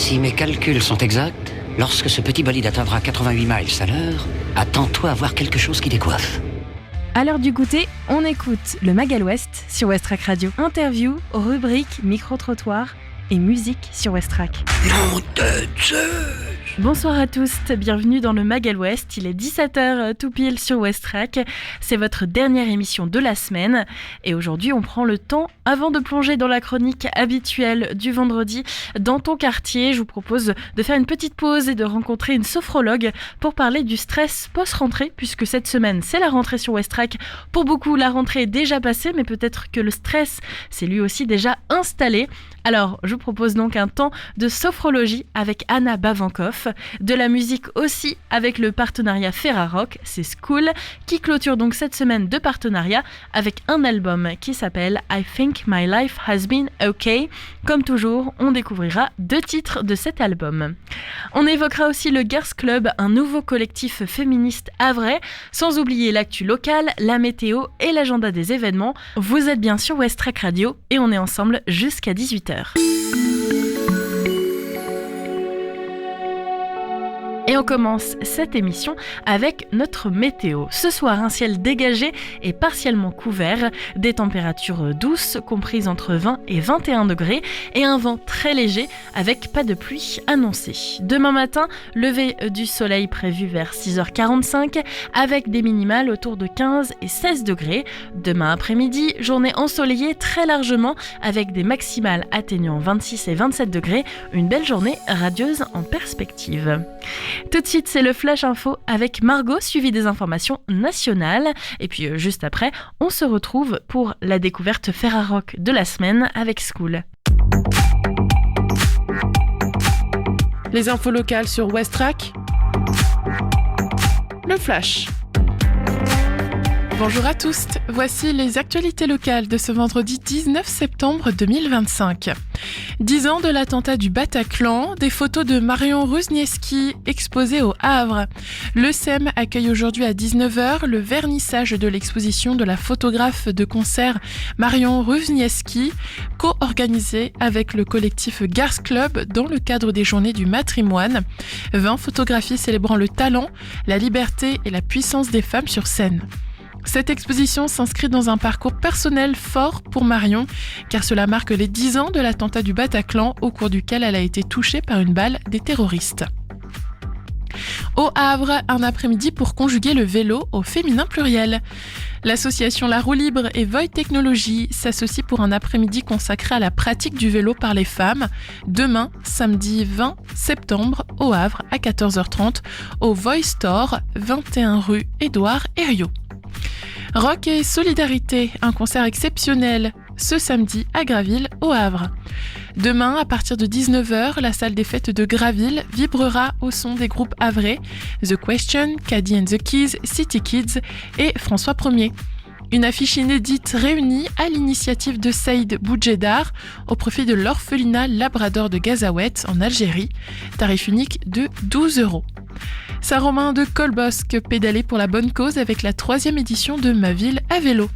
Si mes calculs sont exacts, lorsque ce petit bolide atteindra 88 miles à l'heure, attends-toi à voir quelque chose qui décoiffe. À l'heure du goûter, on écoute le Magal West sur Westrack Radio. Interview, rubrique, micro-trottoir et musique sur Westrack. Nom de Zeus! Bonsoir à tous, bienvenue dans le Magal West. Il est 17h tout pile sur Westrack. C'est votre dernière émission de la semaine. Et aujourd'hui, on prend le temps, avant de plonger dans la chronique habituelle du vendredi, dans ton quartier. Je vous propose de faire une petite pause et de rencontrer une sophrologue pour parler du stress post-rentrée, puisque cette semaine, c'est la rentrée sur Westrack. Pour beaucoup, la rentrée est déjà passée, mais peut-être que le stress s'est lui aussi déjà installé. Alors, je vous propose donc un temps de sophrologie avec Anna Bavankoff, de la musique aussi avec le partenariat Ferrarock, c'est School, qui clôture donc cette semaine de partenariat avec un album qui s'appelle I Think My Life Has Been Okay. Comme toujours, on découvrira 2 titres de cet album. On évoquera aussi le Girls Club, un nouveau collectif féministe havrais, sans oublier l'actu locale, la météo et l'agenda des événements. Vous êtes bien sur Westrack Radio et on est ensemble jusqu'à 18h. Et on commence cette émission avec notre météo. Ce soir, un ciel dégagé et partiellement couvert, des températures douces comprises entre 20 et 21 degrés et un vent très léger avec pas de pluie annoncée. Demain matin, lever du soleil prévu vers 6h45 avec des minimales autour de 15 et 16 degrés. Demain après-midi, journée ensoleillée très largement avec des maximales atteignant 26 et 27 degrés. Une belle journée radieuse en perspective. Tout de suite, c'est le Flash Info avec Margot, suivi des informations nationales. Et puis juste après, on se retrouve pour la découverte Ferrarock de la semaine avec School. Les infos locales sur Westrack. Le Flash. Bonjour à tous, voici les actualités locales de ce vendredi 19 septembre 2025. 10 ans de l'attentat du Bataclan, des photos de Marion Rusniewski exposées au Havre. Le SEM accueille aujourd'hui à 19h le vernissage de l'exposition de la photographe de concert Marion Rusniewski, co-organisée avec le collectif Girls Club dans le cadre des Journées du Matrimoine. 20 photographies célébrant le talent, la liberté et la puissance des femmes sur scène. Cette exposition s'inscrit dans un parcours personnel fort pour Marion, car cela marque les 10 ans de l'attentat du Bataclan, au cours duquel elle a été touchée par une balle des terroristes. Au Havre, un après-midi pour conjuguer le vélo au féminin pluriel. L'association La Roue Libre et Void Technologies s'associent pour un après-midi consacré à la pratique du vélo par les femmes, demain, samedi 20 septembre, au Havre, à 14h30, au Void Store, 21 rue Édouard Herriot. Rock et solidarité, un concert exceptionnel ce samedi à Graville, au Havre. Demain, à partir de 19h, la salle des fêtes de Graville vibrera au son des groupes havrais The Question, Caddy and the Keys, City Kids et François Ier. Une affiche inédite réunie à l'initiative de Saïd Boudjedar au profit de l'orphelinat Labrador de Gazaouet en Algérie, tarif unique de 12 €. Saint-Romain de Colbosc pédalé pour la bonne cause avec la 3e édition de Ma Ville à vélo.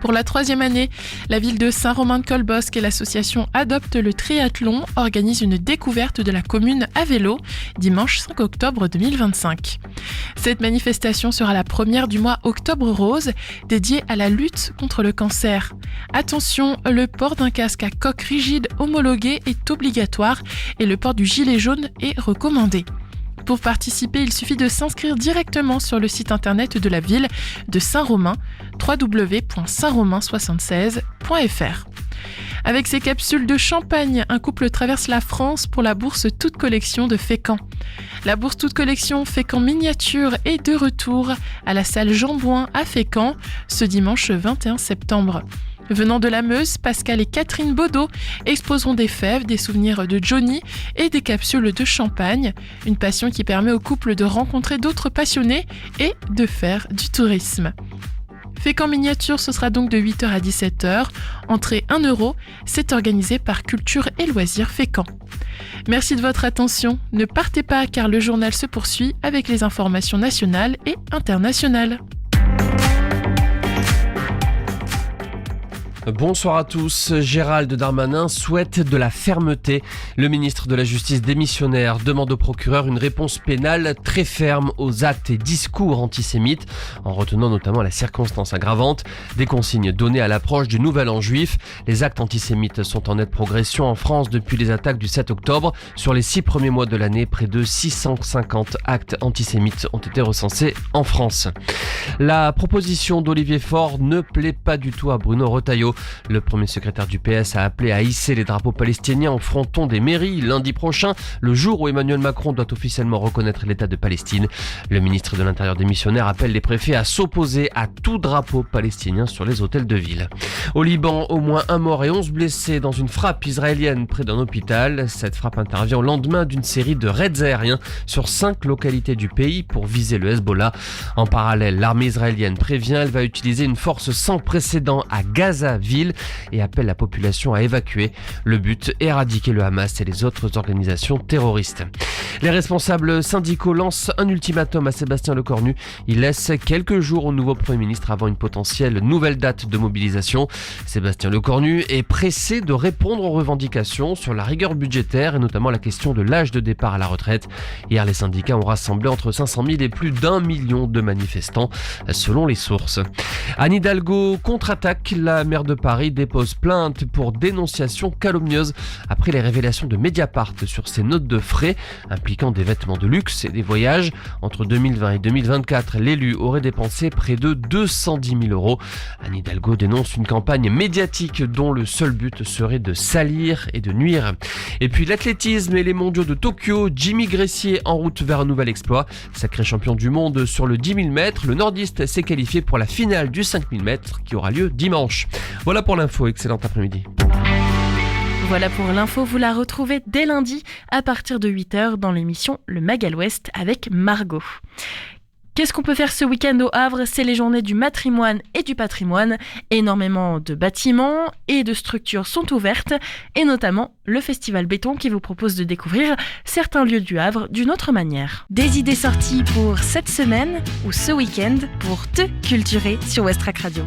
Pour la 3e année, la ville de Saint-Romain-de-Colbosc et l'association Adopte le Triathlon organisent une découverte de la commune à vélo, dimanche 5 octobre 2025. Cette manifestation sera la première du mois Octobre Rose, dédiée à la lutte contre le cancer. Attention, le port d'un casque à coque rigide homologué est obligatoire et le port du gilet jaune est recommandé. Pour participer, il suffit de s'inscrire directement sur le site internet de la ville de Saint-Romain, www.saintromain76.fr. Avec ses capsules de champagne, un couple traverse la France pour la bourse Toute Collection de Fécamp. La bourse Toute Collection Fécamp Miniature est de retour à la salle Jean Bouin à Fécamp ce dimanche 21 septembre. Venant de la Meuse, Pascal et Catherine Baudot exposeront des fèves, des souvenirs de Johnny et des capsules de champagne, une passion qui permet au couple de rencontrer d'autres passionnés et de faire du tourisme. Fécamp Miniature, ce sera donc de 8h à 17h. Entrée 1 €, c'est organisé par Culture et Loisirs Fécamp. Merci de votre attention. Ne partez pas car le journal se poursuit avec les informations nationales et internationales. Bonsoir à tous. Gérald Darmanin souhaite de la fermeté. Le ministre de la Justice démissionnaire demande au procureur une réponse pénale très ferme aux actes et discours antisémites, en retenant notamment la circonstance aggravante des consignes données à l'approche du Nouvel An juif. Les actes antisémites sont en nette progression en France depuis les attaques du 7 octobre. Sur les 6 premiers mois de l'année, près de 650 actes antisémites ont été recensés en France. La proposition d'Olivier Faure ne plaît pas du tout à Bruno Retailleau. Le premier secrétaire du PS a appelé à hisser les drapeaux palestiniens au fronton des mairies lundi prochain, le jour où Emmanuel Macron doit officiellement reconnaître l'État de Palestine. Le ministre de l'Intérieur démissionnaire appelle les préfets à s'opposer à tout drapeau palestinien sur les hôtels de ville. Au Liban, au moins 1 mort et 11 blessés dans une frappe israélienne près d'un hôpital. Cette frappe intervient au lendemain d'une série de raids aériens sur 5 localités du pays pour viser le Hezbollah. En parallèle, l'armée israélienne prévient, elle va utiliser une force sans précédent à Gaza-ville et appelle la population à évacuer. Le but, éradiquer le Hamas et les autres organisations terroristes. Les responsables syndicaux lancent un ultimatum à Sébastien Lecornu. Il laisse quelques jours au nouveau Premier ministre avant une potentielle nouvelle date de mobilisation. Sébastien Lecornu est pressé de répondre aux revendications sur la rigueur budgétaire et notamment la question de l'âge de départ à la retraite. Hier, les syndicats ont rassemblé entre 500 000 et plus d'1 million de manifestants, selon les sources. Anne Hidalgo contre-attaque. La maire de Paris dépose plainte pour dénonciation calomnieuse après les révélations de Mediapart sur ses notes de frais impliquant des vêtements de luxe et des voyages. Entre 2020 et 2024, l'élu aurait dépensé près de 210 000 euros. Anne Hidalgo dénonce une campagne médiatique dont le seul but serait de salir et de nuire. Et puis l'athlétisme et les mondiaux de Tokyo, Jimmy Gressier en route vers un nouvel exploit. Sacré champion du monde sur le 10 000 mètres, le nordiste s'est qualifié pour la finale du 5 000 mètres qui aura lieu dimanche. Voilà pour l'info, excellent après-midi. Voilà pour l'info, vous la retrouvez dès lundi à partir de 8h dans l'émission Le Mag à l'Ouest avec Margot. Qu'est-ce qu'on peut faire ce week-end au Havre ? C'est les journées du matrimoine et du patrimoine. Énormément de bâtiments et de structures sont ouvertes, et notamment le Festival Béton qui vous propose de découvrir certains lieux du Havre d'une autre manière. Des idées sorties pour cette semaine ou ce week-end pour te culturer sur Westrack Radio.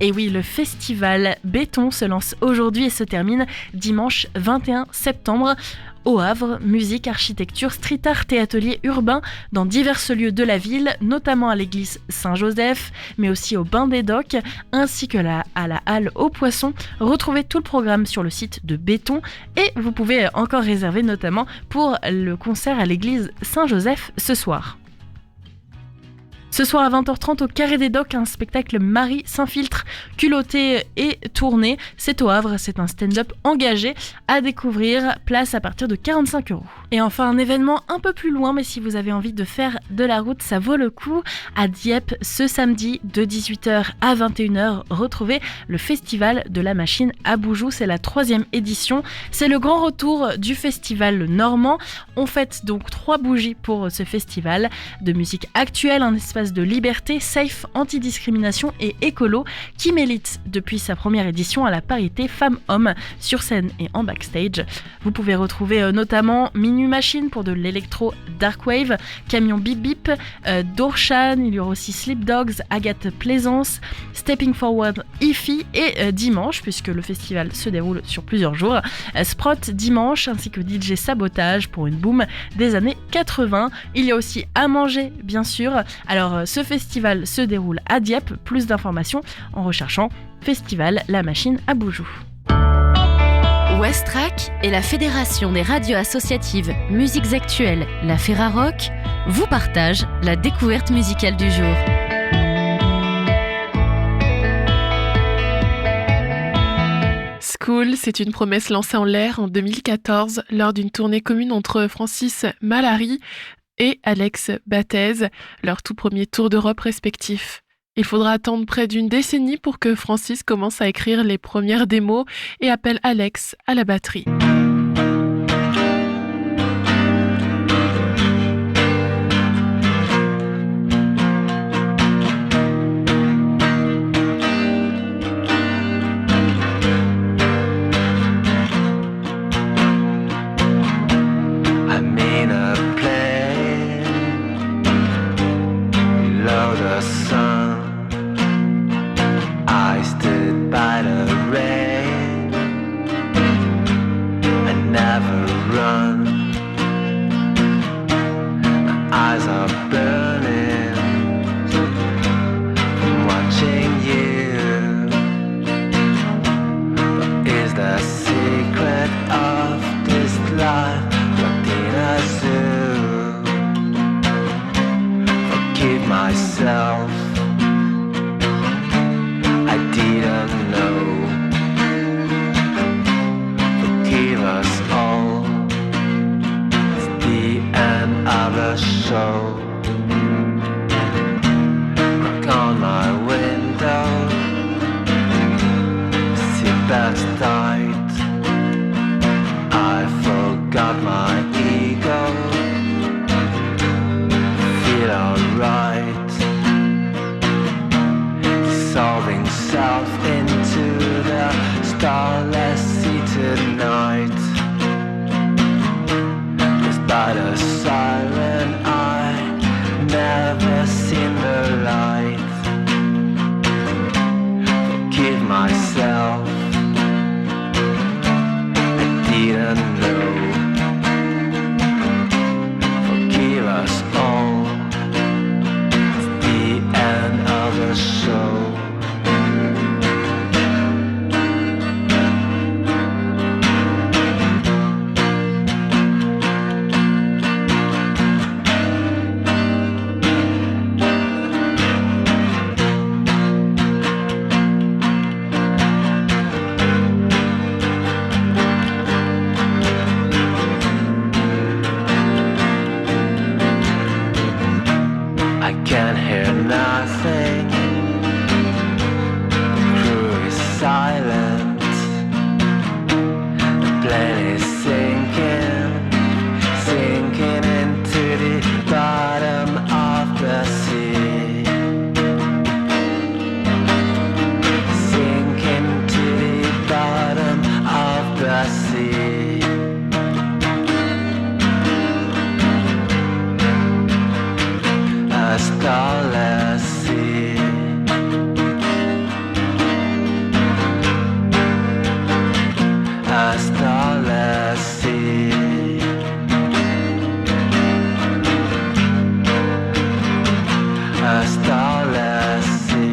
Et oui, le Festival Béton se lance aujourd'hui et se termine dimanche 21 septembre. Au Havre, musique, architecture, street art et ateliers urbains dans divers lieux de la ville, notamment à l'église Saint-Joseph, mais aussi au Bain des Docks, ainsi que à la halle aux Poissons. Retrouvez tout le programme sur le site de Béton et vous pouvez encore réserver notamment pour le concert à l'église Saint-Joseph ce soir. Ce soir à 20h30 au Carré des Docks, un spectacle Marie s'infiltre, culotté et tourné. C'est au Havre, c'est un stand-up engagé à découvrir, place à partir de 45 €. Et enfin un événement un peu plus loin, mais si vous avez envie de faire de la route, ça vaut le coup. À Dieppe, ce samedi de 18h à 21h, retrouvez le Festival de la Machine à Boujou. C'est la 3e édition. C'est le grand retour du festival normand. On fête donc 3 bougies pour ce festival de musique actuelle, un espace de liberté, safe, antidiscrimination et écolo qui mérite depuis sa première édition à la parité femmes-hommes sur scène et en backstage. Vous pouvez retrouver notamment Minu Machine pour de l'électro darkwave, Camion Bip Bip, Dorshan, il y aura aussi Sleep Dogs, Agathe Plaisance, Stepping Forward, Ify et dimanche, puisque le festival se déroule sur plusieurs jours, Sprott dimanche ainsi que DJ Sabotage pour une boom des années 80. Il y a aussi à manger bien sûr. Alors ce festival se déroule à Dieppe, plus d'informations en recherchant Festival La Machine à Boujou. Westrack et la Fédération des radios associatives Musiques Actuelles, la Ferrarock, vous partagent la découverte musicale du jour. School, c'est une promesse lancée en l'air en 2014 lors d'une tournée commune entre Francis Malary et Alex Battez, leur tout premier tour d'Europe respectif. Il faudra attendre près d'une décennie pour que Francis commence à écrire les premières démos et appelle Alex à la batterie. By the secret of this life locked in a zoo. Forgive myself, I didn't know. Forgive us all, it's the end of the show. Knock on my window, seatbelts tight. I forgot my ego. Feel alright. Dissolving self into the starless sea tonight. Despite a siren, I never seen the light. Forgive myself, I didn't know. Forgive us all, it's the end of the show. I can't hear nothing. Crew is silent. The plane is sinking, sinking into the bottom of the sea. Sinking to the bottom of the sea. A starless sea. A starless sea. A starless sea.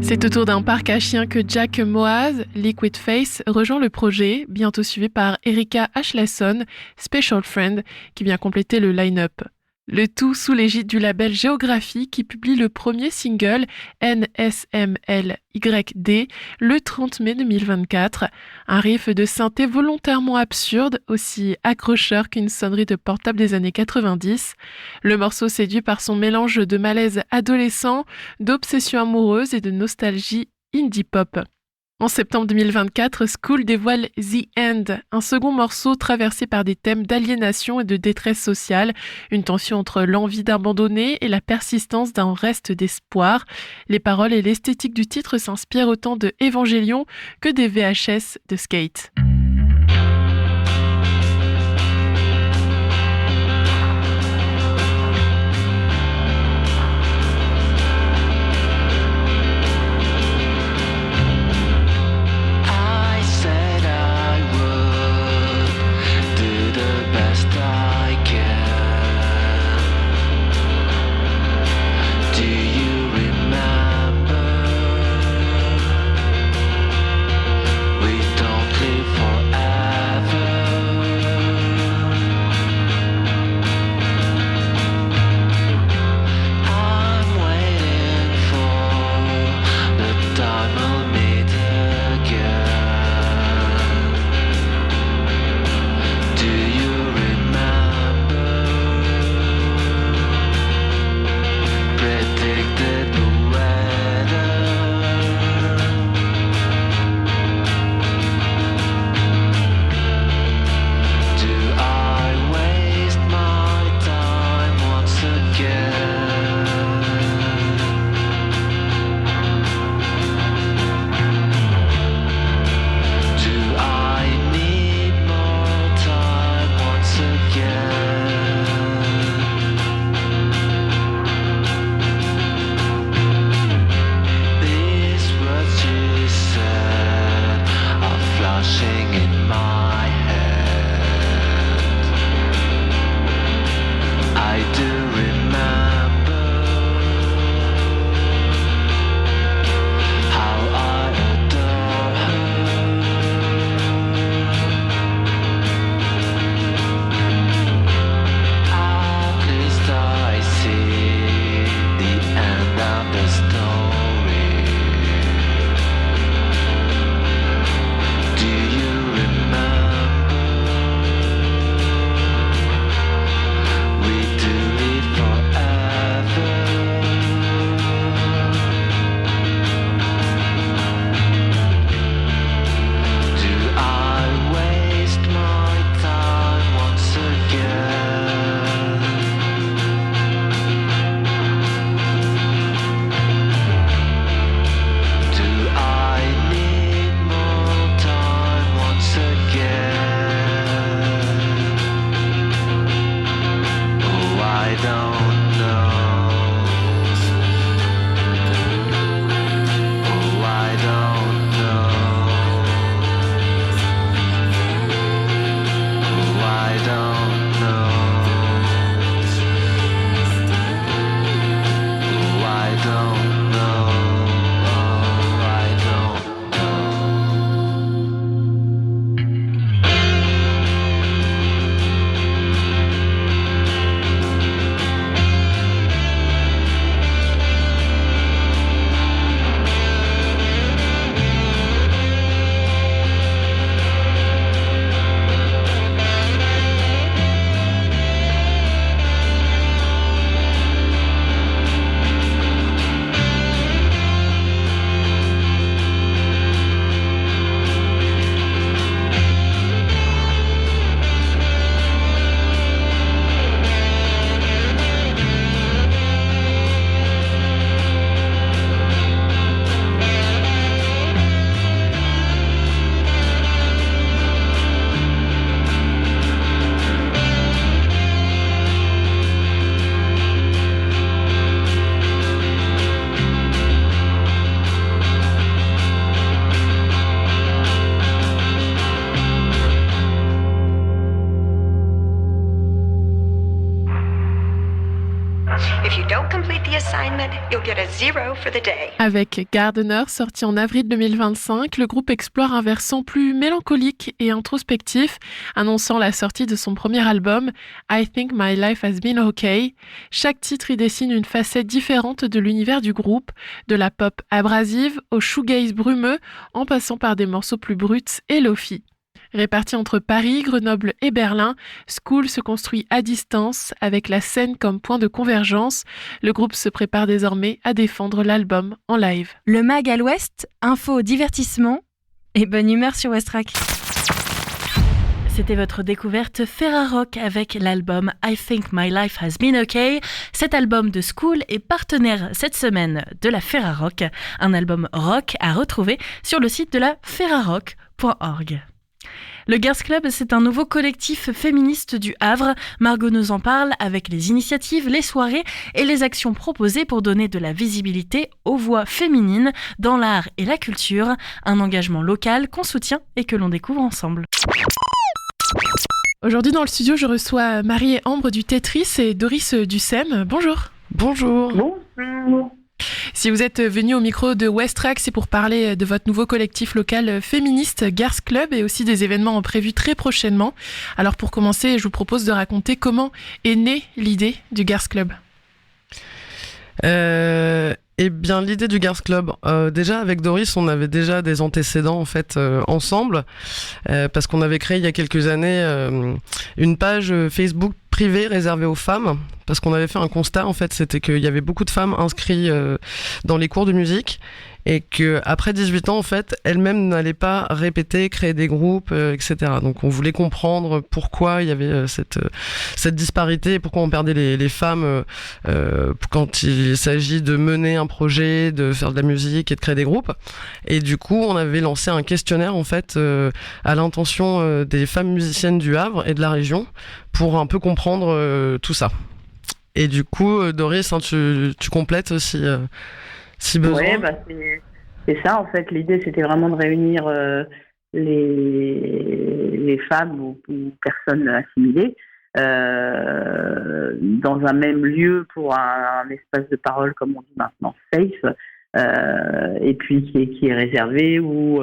C'est au tour d'un parc à chiens que Jack Moaz, Liquid Face, rejoint le projet, bientôt suivi par Erika Ashlesson, Special Friend, qui vient compléter le line-up. Le tout sous l'égide du label Géographie qui publie le premier single NSMLYD le 30 mai 2024. Un riff de synthé volontairement absurde, aussi accrocheur qu'une sonnerie de portable des années 90. Le morceau séduit par son mélange de malaise adolescent, d'obsession amoureuse et de nostalgie indie pop. En septembre 2024, School dévoile The End, un second morceau traversé par des thèmes d'aliénation et de détresse sociale, une tension entre l'envie d'abandonner et la persistance d'un reste d'espoir. Les paroles et l'esthétique du titre s'inspirent autant de Evangelion que des VHS de Skate. We don't live don't know. Oh, I don't know. Oh, I don't know. Oh, I don't know. Oh, I don't know. If you don't complete the assignment, you'll get a 0 for the day. Avec Gardener, sorti en avril 2025, le groupe explore un versant plus mélancolique et introspectif, annonçant la sortie de son premier album, I Think My Life Has Been Okay. Chaque titre y dessine une facette différente de l'univers du groupe, de la pop abrasive au shoegaze brumeux, en passant par des morceaux plus bruts et lo-fi. Répartis entre Paris, Grenoble et Berlin, School se construit à distance avec la scène comme point de convergence. Le groupe se prépare désormais à défendre l'album en live. Le Mag à l'Ouest, info, divertissement et bonne humeur sur Westrack. C'était votre découverte Ferrarock avec l'album I Think My Life Has Been Okay. Cet album de School est partenaire cette semaine de la Ferrarock, un album rock à retrouver sur le site de la ferrarock.org. Le Girls Club, c'est un nouveau collectif féministe du Havre. Margot nous en parle avec les initiatives, les soirées et les actions proposées pour donner de la visibilité aux voix féminines dans l'art et la culture. Un engagement local qu'on soutient et que l'on découvre ensemble. Aujourd'hui dans le studio, je reçois Marie et Ambre du Tetris et Doris du SEM. Bonjour. Bonjour. Bonjour. Si vous êtes venu au micro de Westrack, c'est pour parler de votre nouveau collectif local féministe Girls Club et aussi des événements prévus très prochainement. Alors pour commencer, je vous propose de raconter comment est née l'idée du Girls Club. Eh bien, l'idée du Girls Club, déjà avec Doris, on avait déjà des antécédents en fait ensemble, parce qu'on avait créé il y a quelques années une page Facebook privée réservée aux femmes, parce qu'on avait fait un constat en fait, c'était qu'il y avait beaucoup de femmes inscrites dans les cours de musique et que après 18 ans en fait, elles-mêmes n'allaient pas répéter, créer des groupes, etc. Donc on voulait comprendre pourquoi il y avait cette disparité et pourquoi on perdait les femmes quand il s'agit de mener un projet, de faire de la musique et de créer des groupes. Et du coup, on avait lancé un questionnaire en fait à l'intention des femmes musiciennes du Havre et de la région pour un peu comprendre tout ça. Et du coup, Doris, hein, tu complètes aussi si besoin. Oui, c'est ça en fait. L'idée, c'était vraiment de réunir les femmes ou personnes assimilées dans un même lieu pour un espace de parole, comme on dit maintenant, safe, et puis qui est réservé où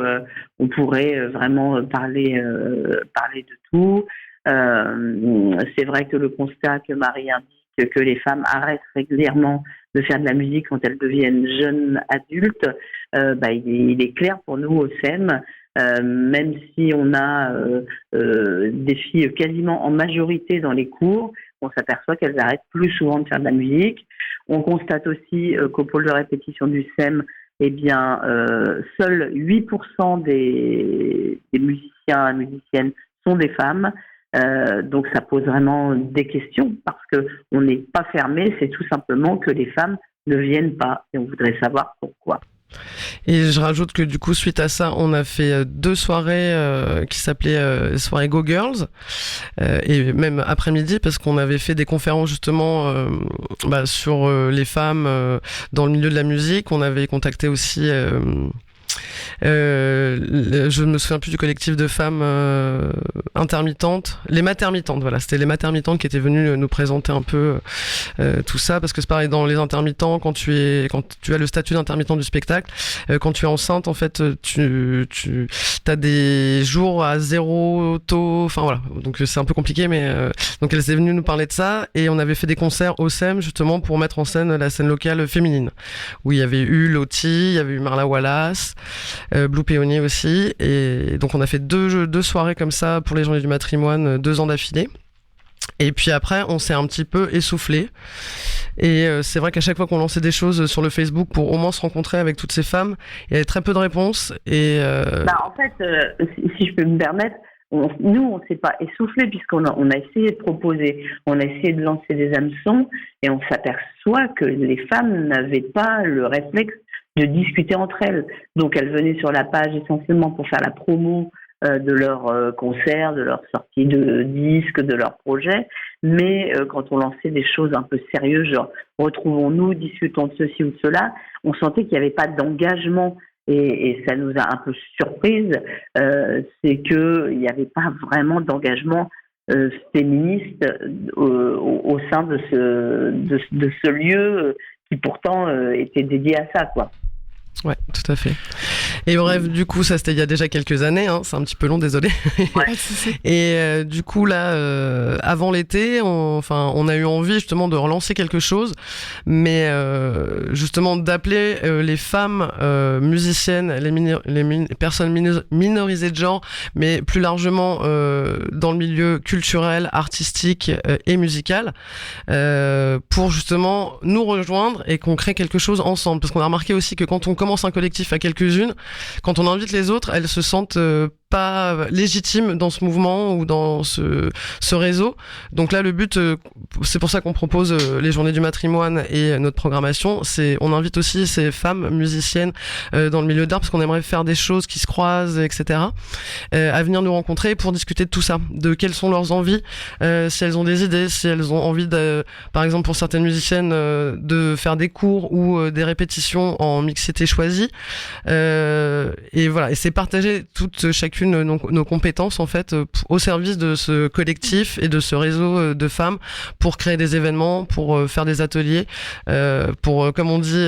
on pourrait vraiment parler de tout. C'est vrai que le constat que Marie indique, que les femmes arrêtent régulièrement de faire de la musique quand elles deviennent jeunes adultes, il est clair pour nous au SEM, même si on a des filles quasiment en majorité dans les cours, on s'aperçoit qu'elles arrêtent plus souvent de faire de la musique. On constate aussi qu'au pôle de répétition du SEM, seuls 8% des musiciens et musiciennes sont des femmes. Donc ça pose vraiment des questions parce qu'on n'est pas fermé, c'est tout simplement que les femmes ne viennent pas et on voudrait savoir pourquoi. Et je rajoute que du coup, suite à ça, on a fait 2 soirées qui s'appelaient soirées Go Girls, et même après-midi, parce qu'on avait fait des conférences justement sur les femmes dans le milieu de la musique. On avait contacté aussi... je ne me souviens plus du collectif de femmes intermittentes, les Matermitantes, voilà, c'était les Matermitantes qui étaient venues nous présenter un peu tout ça, parce que c'est pareil dans les intermittents, quand tu as le statut d'intermittent du spectacle, quand tu es enceinte, en fait, tu as des jours à 0 taux, enfin voilà, donc c'est un peu compliqué, mais donc elle est venue nous parler de ça, et on avait fait des concerts au SEM justement pour mettre en scène la scène locale féminine, où il y avait eu Lottie, il y avait eu Marla Wallace, Blue Peony aussi, et donc on a fait deux soirées comme ça pour les Journées du Matrimoine, 2 ans d'affilée. Et puis après, on s'est un petit peu essoufflé. Et c'est vrai qu'à chaque fois qu'on lançait des choses sur le Facebook pour au moins se rencontrer avec toutes ces femmes, il y avait très peu de réponses. Et en fait, si je peux me permettre, nous, on ne s'est pas essoufflé puisqu'on a essayé de proposer, on a essayé de lancer des hameçons, et on s'aperçoit que les femmes n'avaient pas le réflexe de discuter entre elles. Donc elles venaient sur la page essentiellement pour faire la promo de leurs concerts, de leurs sorties de disques, de leurs projets, mais quand on lançait des choses un peu sérieuses, genre retrouvons-nous, discutons de ceci ou de cela, on sentait qu'il n'y avait pas d'engagement, et ça nous a un peu surprise, c'est qu'il n'y avait pas vraiment d'engagement féministe au sein de ce lieu qui pourtant était dédié à ça, quoi. Ouais, tout à fait. Et bref, du coup, ça c'était il y a déjà quelques années, hein, c'est un petit peu long, désolé. Ouais. Et du coup, là, avant l'été, on a eu envie justement de relancer quelque chose, mais justement d'appeler les femmes musiciennes, les personnes minorisées de genre, mais plus largement dans le milieu culturel, artistique et musical, pour justement nous rejoindre et qu'on crée quelque chose ensemble. Parce qu'on a remarqué aussi que quand on commence un collectif à quelques-unes, quand on invite les autres, elles se sentent pas légitimes dans ce mouvement ou dans ce réseau. Donc là, le but, c'est pour ça qu'on propose les Journées du Matrimoine et notre programmation, c'est on invite aussi ces femmes musiciennes dans le milieu d'art, parce qu'on aimerait faire des choses qui se croisent, etc., à venir nous rencontrer pour discuter de tout ça, de quelles sont leurs envies, si elles ont des idées, si elles ont envie par exemple pour certaines musiciennes de faire des cours ou des répétitions en mixité choisie, et voilà, et c'est partager chacune nos compétences en fait au service de ce collectif et de ce réseau de femmes, pour créer des événements, pour faire des ateliers, pour, comme on dit,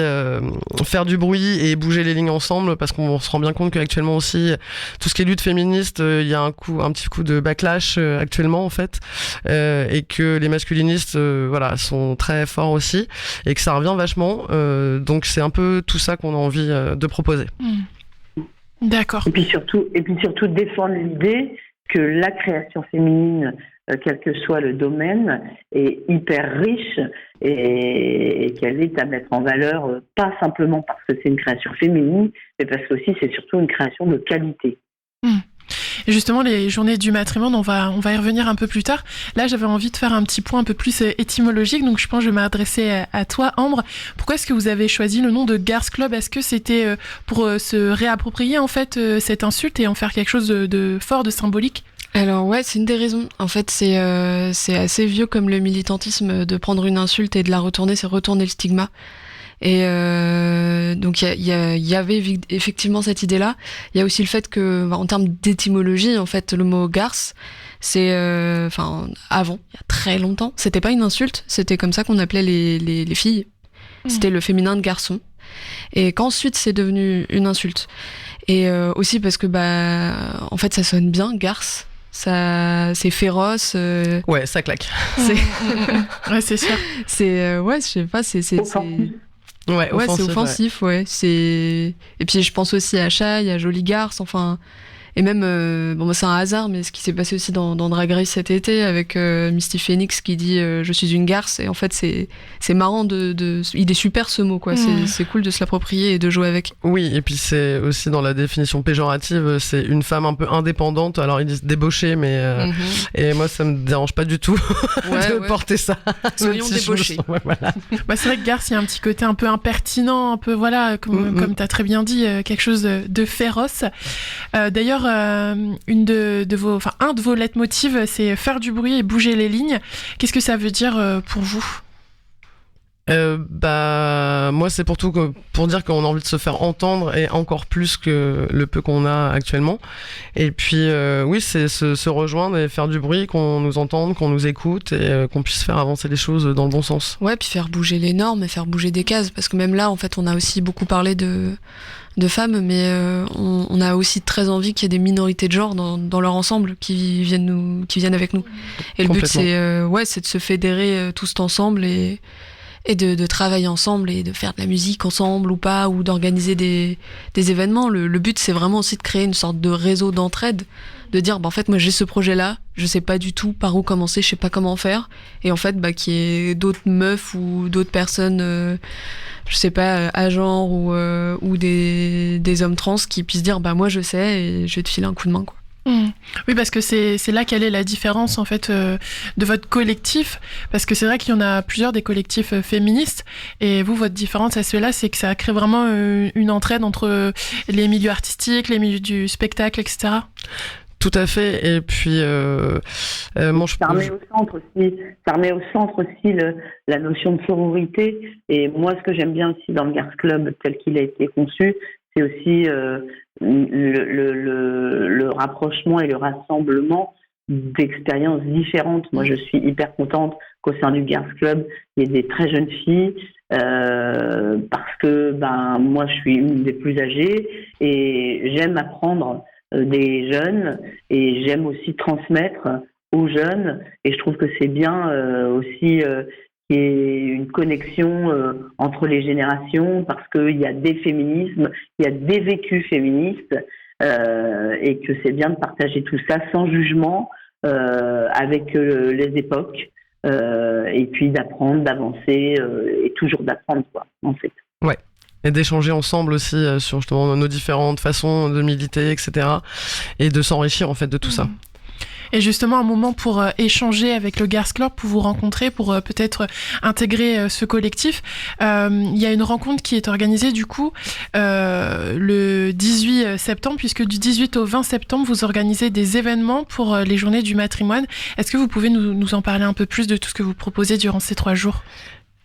faire du bruit et bouger les lignes ensemble, parce qu'on se rend bien compte qu'actuellement aussi tout ce qui est lutte féministe, il y a un petit coup de backlash actuellement en fait, et que les masculinistes sont très forts aussi, et que ça revient vachement, donc c'est un peu tout ça qu'on a envie de proposer. D'accord. Et puis surtout défendre l'idée que la création féminine, quel que soit le domaine, est hyper riche, et qu'elle est à mettre en valeur, pas simplement parce que c'est une création féminine, mais parce que aussi c'est surtout une création de qualité. Et justement, les Journées du Matrimoine, on va y revenir un peu plus tard. Là, j'avais envie de faire un petit point un peu plus étymologique, donc je pense que je vais m'adresser à toi, Ambre. Pourquoi est-ce que vous avez choisi le nom de Girls Club ? Est-ce que c'était pour se réapproprier en fait cette insulte et en faire quelque chose de fort, de symbolique ? Alors ouais, c'est une des raisons. En fait, c'est assez vieux comme le militantisme de prendre une insulte et de la retourner, c'est retourner le stigma. Et donc il y avait effectivement cette idée-là. Il y a aussi le fait que, en termes d'étymologie, en fait, le mot garce, c'est, avant, il y a très longtemps, c'était pas une insulte, c'était comme ça qu'on appelait les filles. C'était le féminin de garçon. Et qu'ensuite c'est devenu une insulte. Et aussi parce que en fait, ça sonne bien, garce. Ça, c'est féroce. Ouais, ça claque. Ouais, c'est sûr. C'est je sais pas, c'est Ouais, c'est offensif, ouais. Et puis je pense aussi à Chai, à Jolie Garce, enfin. Et même, bon, c'est un hasard, mais ce qui s'est passé aussi dans Drag Race cet été avec Misty Phoenix qui dit je suis une garce. Et en fait, c'est marrant il est super ce mot, quoi. C'est cool de se l'approprier et de jouer avec. Oui, et puis c'est aussi dans la définition péjorative, c'est une femme un peu indépendante. Alors ils disent débauchée, mais et moi ça me dérange pas du tout de porter ça. Soyons débauchés. Voilà. Bah, c'est vrai que garce, il y a un petit côté un peu impertinent, un peu voilà, comme tu as très bien dit, quelque chose de féroce. D'ailleurs, un de vos leitmotivs, c'est faire du bruit et bouger les lignes. Qu'est-ce que ça veut dire pour vous ? Moi c'est pour dire qu'on a envie de se faire entendre et encore plus que le peu qu'on a actuellement. Et puis oui, c'est se rejoindre et faire du bruit, qu'on nous entende, qu'on nous écoute et qu'on puisse faire avancer les choses dans le bon sens. Ouais, puis faire bouger les normes et faire bouger des cases, parce que même là en fait on a aussi beaucoup parlé de femmes, mais on a aussi très envie qu'il y ait des minorités de genre dans leur ensemble qui viennent avec nous. Et le but c'est de se fédérer tous ensemble et de travailler ensemble et de faire de la musique ensemble ou pas, ou d'organiser des événements. Le but, c'est vraiment aussi de créer une sorte de réseau d'entraide, de dire, en fait, moi, j'ai ce projet-là, je sais pas du tout par où commencer, je sais pas comment faire, et en fait, qu'il y ait d'autres meufs ou d'autres personnes, je sais pas, à genre ou des hommes trans qui puissent dire, moi, je sais, et je vais te filer un coup de main, quoi. Oui, parce que c'est là quelle est la différence en fait de votre collectif, parce que c'est vrai qu'il y en a plusieurs des collectifs féministes, et vous, votre différence à ceux-là, c'est que ça crée vraiment une entraide entre les milieux artistiques, les milieux du spectacle, etc. Tout à fait, et puis ça remet au centre aussi la notion de sororité, et moi ce que j'aime bien aussi dans le Girls Club tel qu'il a été conçu, c'est aussi le rapprochement et le rassemblement d'expériences différentes. Moi, je suis hyper contente qu'au sein du Girls Club, il y ait des très jeunes filles, parce que moi, je suis une des plus âgées et j'aime apprendre des jeunes et j'aime aussi transmettre aux jeunes. Et je trouve que c'est bien aussi qu'il y ait une connexion entre les générations, parce qu'il y a des féminismes, il y a des vécus féministes, et que c'est bien de partager tout ça sans jugement, avec les époques, et puis d'apprendre, d'avancer, et toujours d'apprendre, quoi, en fait. Ouais. Et d'échanger ensemble aussi sur justement nos différentes façons de militer, etc. Et de s'enrichir en fait de tout ça. Et justement, un moment pour échanger avec le Girls Club, pour vous rencontrer, pour peut-être intégrer ce collectif. Il y a une rencontre qui est organisée du coup le 18 septembre, puisque du 18 au 20 septembre, vous organisez des événements pour les journées du matrimoine. Est-ce que vous pouvez nous en parler un peu plus de tout ce que vous proposez durant ces 3 jours ?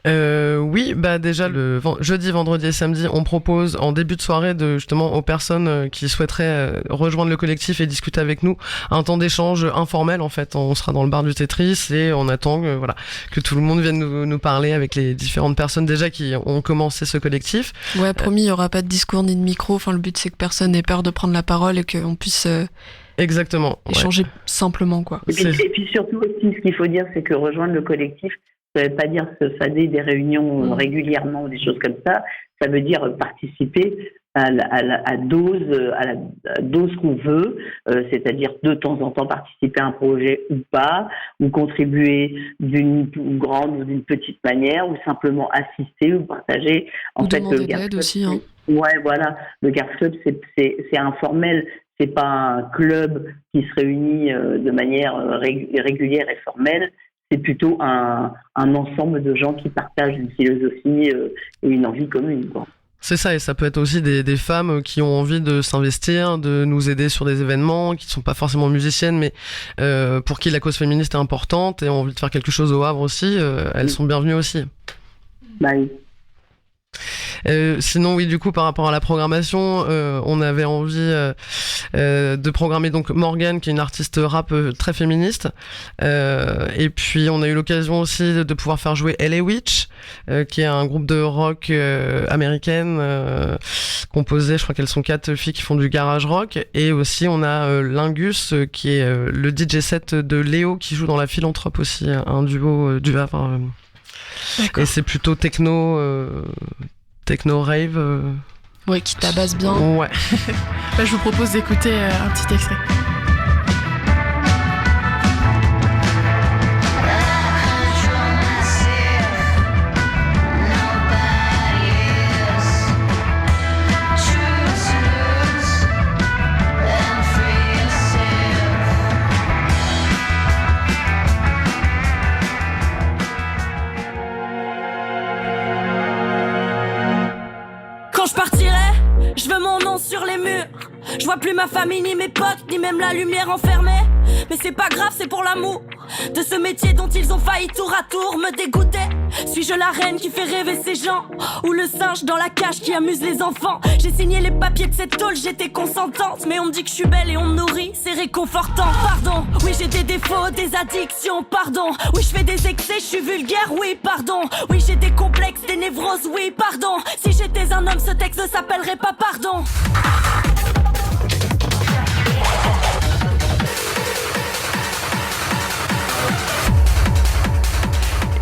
Oui, déjà le jeudi, vendredi et samedi, on propose en début de soirée justement aux personnes qui souhaiteraient rejoindre le collectif et discuter avec nous un temps d'échange informel. En fait, on sera dans le bar du Tetris et on attend que tout le monde vienne nous parler avec les différentes personnes déjà qui ont commencé ce collectif. Ouais, promis, il y aura pas de discours ni de micro. Enfin, le but c'est que personne n'ait peur de prendre la parole et qu'on puisse exactement échanger simplement, quoi. Et puis surtout aussi, ce qu'il faut dire, c'est que rejoindre le collectif, ça ne veut pas dire se fader des réunions régulièrement ou des choses comme ça. Ça veut dire participer à la dose qu'on veut, c'est-à-dire de temps en temps participer à un projet ou pas, ou contribuer d'une grande ou d'une petite manière, ou simplement assister ou partager. En fait, le Girls Club aussi. Hein. Ouais, voilà. Le Girls Club, c'est informel. C'est pas un club qui se réunit de manière régulière et formelle. C'est plutôt un ensemble de gens qui partagent une philosophie et une envie commune, quoi. C'est ça, et ça peut être aussi des femmes qui ont envie de s'investir, de nous aider sur des événements, qui ne sont pas forcément musiciennes, mais pour qui la cause féministe est importante et ont envie de faire quelque chose au Havre aussi, elles sont bienvenues aussi. Bah oui. Sinon oui, du coup par rapport à la programmation, on avait envie de programmer donc Morgane, qui est une artiste rap très féministe, et puis on a eu l'occasion aussi de pouvoir faire jouer LA Witch, qui est un groupe de rock américaine composé, je crois qu'elles sont 4 filles qui font du garage rock, et aussi on a Lingus, qui est le DJ set de Léo, qui joue dans La Philanthrope aussi, un duo du Havre. Et c'est plutôt techno rave. Ouais, qui tabasse bien. Ouais. Je vous propose d'écouter un petit extrait. Quand je partirai, je veux mon nom sur les murs. Je vois plus ma famille, ni mes potes, ni même la lumière enfermée. Mais c'est pas grave, c'est pour l'amour de ce métier dont ils ont failli tour à tour me dégoûter. Suis-je la reine qui fait rêver ces gens, ou le singe dans la cage qui amuse les enfants? J'ai signé les papiers de cette tôle, j'étais consentante. Mais on me dit que je suis belle et on me nourrit, c'est réconfortant. Pardon, oui j'ai des défauts, des addictions, pardon. Oui je fais des excès, je suis vulgaire, oui pardon. Oui j'ai des complexes, des névroses, oui pardon. Si j'étais un homme, ce texte ne s'appellerait pas pardon.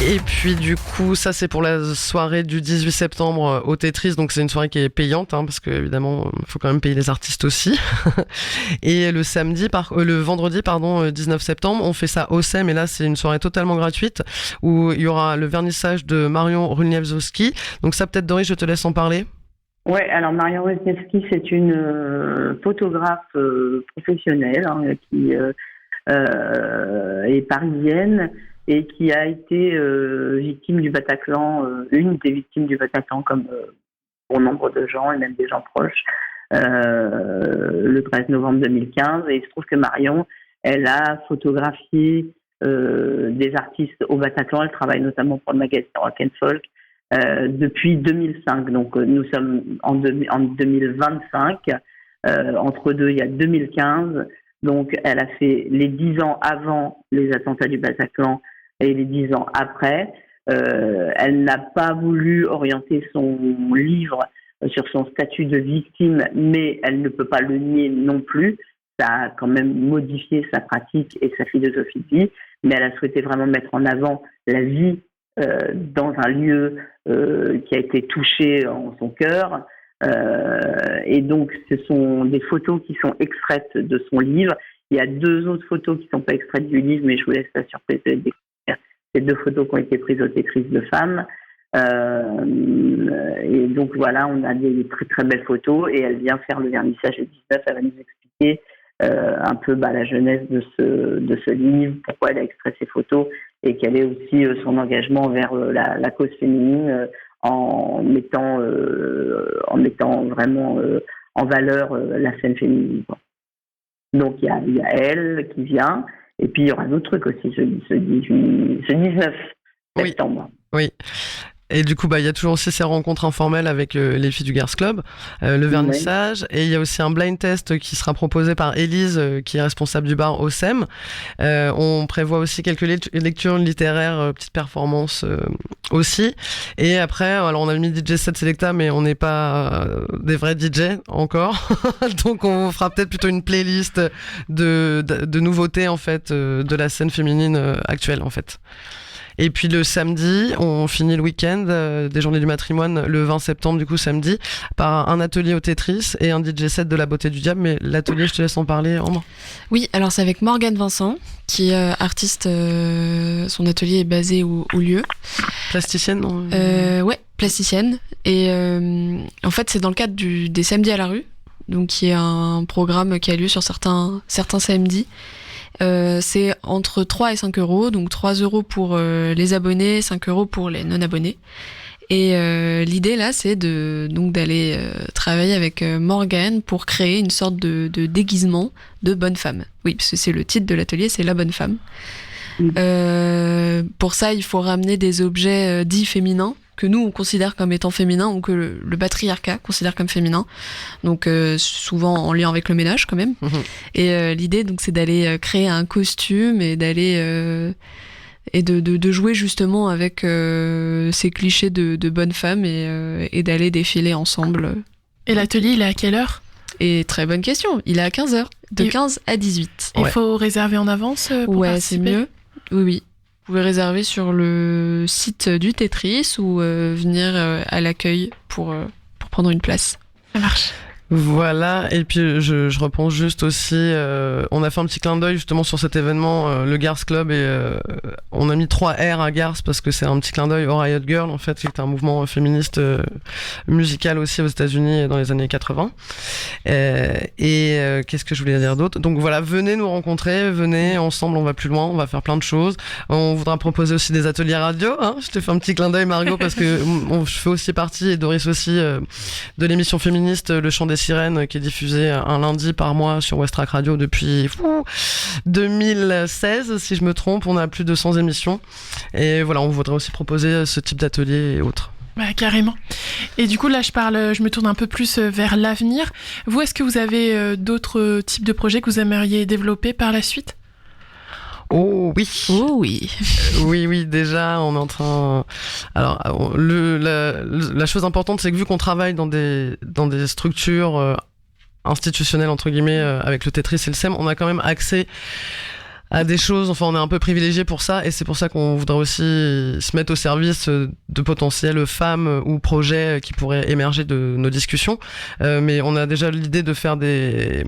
Et puis du coup, ça c'est pour la soirée du 18 septembre au Tetris, donc c'est une soirée qui est payante, parce que évidemment, il faut quand même payer les artistes aussi. Et le vendredi 19 septembre, on fait ça au SEM, et là c'est une soirée totalement gratuite où il y aura le vernissage de Marion Runewski. Donc ça peut-être Doris, je te laisse en parler. Ouais, alors Marion Runewski, c'est une photographe professionnelle qui est parisienne et qui a été victime du Bataclan, une des victimes du Bataclan, comme bon nombre de gens, et même des gens proches, le 13 novembre 2015. Et il se trouve que Marion, elle a photographié des artistes au Bataclan. Elle travaille notamment pour le magazine Rock and Folk depuis 2005. Donc nous sommes en 2025. Entre deux, il y a 2015. Donc elle a fait les 10 ans avant les attentats du Bataclan et les 10 ans après. Elle n'a pas voulu orienter son livre sur son statut de victime, mais elle ne peut pas le nier non plus. Ça a quand même modifié sa pratique et sa philosophie de vie, mais elle a souhaité vraiment mettre en avant la vie dans un lieu qui a été touché en son cœur. Et donc, ce sont des photos qui sont extraites de son livre. Il y a 2 autres photos qui ne sont pas extraites du livre, mais je vous laisse la surprise de découvrir ces 2 photos qui ont été prises au Tetris de femmes. Et donc voilà, on a des très très belles photos, et elle vient faire le vernissage le 19. Elle va nous expliquer un peu la jeunesse de ce livre, pourquoi elle a extrait ces photos, et quel est aussi son engagement vers la cause féminine, en mettant vraiment en valeur la scène féminine, quoi. Donc il y a elle qui vient, et puis il y aura d'autres trucs aussi ce 19 septembre. Oui. Et du coup, il y a toujours aussi ces rencontres informelles avec les filles du Girls Club, le vernissage, et il y a aussi un blind test qui sera proposé par Élise, qui est responsable du bar au SEM. On prévoit aussi quelques lectures littéraires, petites performances aussi. Et après, alors on a mis DJ set Selecta, mais on n'est pas des vrais DJ encore. Donc on fera peut-être plutôt une playlist de nouveautés en fait, de la scène féminine actuelle en fait. Et puis le samedi, on finit le week-end des Journées du Matrimoine, le 20 septembre du coup samedi, par un atelier au Tetris et un DJ set de la Beauté du Diable. Mais l'atelier, je te laisse en parler, Ambre. Oui, alors c'est avec Morgane Vincent, qui est artiste. Son atelier est basé au lieu. Plasticienne, non Ouais, plasticienne. Et en fait, c'est dans le cadre des Samedis à la rue, donc qui est un programme qui a lieu sur certains samedis. C'est entre 3 et 5 euros, donc 3 euros pour les abonnés, 5 euros pour les non-abonnés. Et l'idée là, c'est d'aller travailler avec Morgane pour créer une sorte de déguisement de bonne femme. Oui, parce que c'est le titre de l'atelier, c'est La Bonne Femme. Pour ça, il faut ramener des objets dits féminins, que nous on considère comme étant féminins, ou que le patriarcat considère comme féminin, donc souvent en lien avec le ménage quand même. Et l'idée donc c'est d'aller créer un costume et d'aller et de jouer justement avec ces clichés de bonne femme, et d'aller défiler ensemble. Et l'atelier, il est à quelle heure ? Et très bonne question, il est à 15h, de 15 à 18. Il faut réserver en avance pour participer ? C'est mieux. Oui. Vous pouvez réserver sur le site du Tetris ou venir à l'accueil pour prendre une place. Ça marche. Voilà, et puis je repense juste aussi, on a fait un petit clin d'œil justement sur cet événement, le Garth Club, et on a mis 3 R à Garth parce que c'est un petit clin d'œil au Riot Girl, en fait, qui est un mouvement féministe musical aussi aux États-Unis dans les années 80. Qu'est-ce que je voulais dire d'autre ? Donc voilà, venez nous rencontrer, venez ensemble, on va plus loin, on va faire plein de choses. On voudra proposer aussi des ateliers radio, hein. Je te fais un petit clin d'œil, Margot, parce que je fais aussi partie, et Doris aussi, de l'émission féministe Le Chant des Sirènes, qui est diffusée un lundi par mois sur Westrack Radio depuis 2016, si je me trompe. On a plus de 100 émissions. Et voilà, on voudrait aussi proposer ce type d'atelier et autres. Bah, carrément. Et du coup, là, je me tourne un peu plus vers l'avenir. Vous, est-ce que vous avez d'autres types de projets que vous aimeriez développer par la suite ? Oh oui. Oh oui. Oui, déjà, on est en train... Alors, la chose importante, c'est que vu qu'on travaille dans des structures institutionnelles, entre guillemets, avec le Tetris et le SEM, on a quand même accès à des choses, enfin on est un peu privilégié pour ça, et c'est pour ça qu'on voudrait aussi se mettre au service de potentielles femmes ou projets qui pourraient émerger de nos discussions. Mais on a déjà l'idée de faire des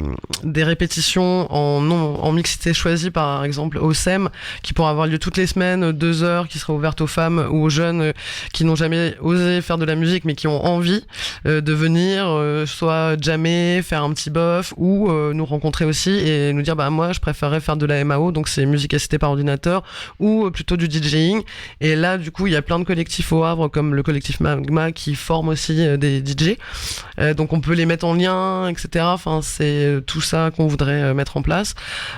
répétitions en mixité choisie, par exemple au SEM, qui pourra avoir lieu toutes les semaines, 2 heures, qui sera ouverte aux femmes ou aux jeunes qui n'ont jamais osé faire de la musique mais qui ont envie de venir, soit jammer, faire un petit bof, ou nous rencontrer aussi et nous dire bah moi je préférerais faire de la MAO, donc c'est musique assistée par ordinateur, ou plutôt du DJing. Et là du coup il y a plein de collectifs au Havre comme le collectif Magma qui forme aussi des DJ, donc on peut les mettre en lien, etc. Enfin c'est tout ça qu'on voudrait mettre en place.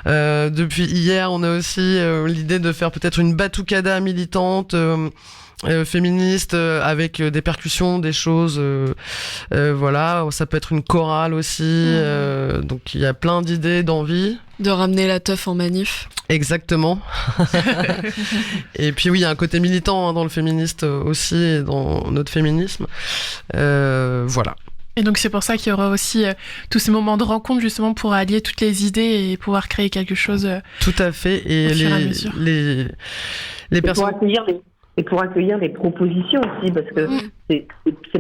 Depuis hier on a aussi l'idée de faire peut-être une batucada militante féministe avec des percussions, des choses, voilà, ça peut être une chorale aussi, donc il y a plein d'idées, d'envies. De ramener la teuf en manif. Exactement. Et puis oui, il y a un côté militant dans le féministe aussi, et dans notre féminisme. Voilà. Et donc c'est pour ça qu'il y aura aussi tous ces moments de rencontre justement pour allier toutes les idées et pouvoir créer quelque chose. Tout à fait. Et les personnes. Pour accueillir les propositions aussi, parce que c'est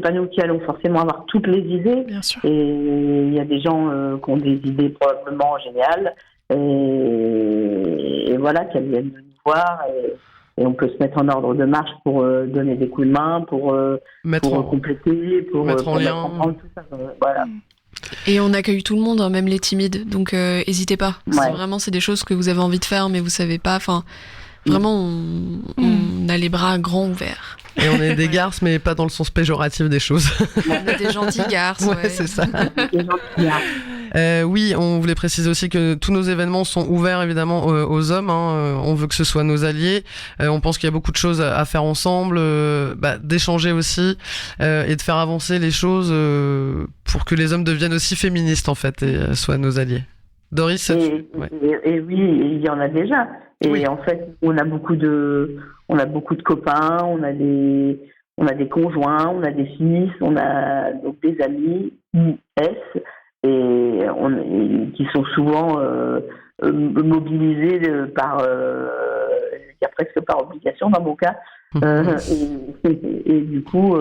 pas nous qui allons forcément avoir toutes les idées. Bien sûr. Et il y a des gens qui ont des idées probablement géniales, et voilà, qu'elles viennent nous voir, et on peut se mettre en ordre de marche pour donner des coups de main, pour compléter, pour mettre en lien. Tout ça. Voilà. Et on accueille tout le monde, hein, même les timides, donc n'hésitez pas. Ouais. C'est des choses que vous avez envie de faire, mais vous savez pas. Enfin, vraiment, on a les bras grands ouverts. Et on est des garces, mais pas dans le sens péjoratif des choses. On est des gentils garces. Ouais, c'est ça. Oui, on voulait préciser aussi que tous nos événements sont ouverts évidemment aux hommes, hein. On veut que ce soit nos alliés. On pense qu'il y a beaucoup de choses à faire ensemble, d'échanger aussi, et de faire avancer les choses pour que les hommes deviennent aussi féministes en fait et soient nos alliés. Doris, et oui, il y en a déjà. Et oui. En fait, on a beaucoup de copains, on a des conjoints, on a des fils, on a donc des amis IS, et qui sont souvent mobilisés presque par obligation dans mon cas. Et du coup,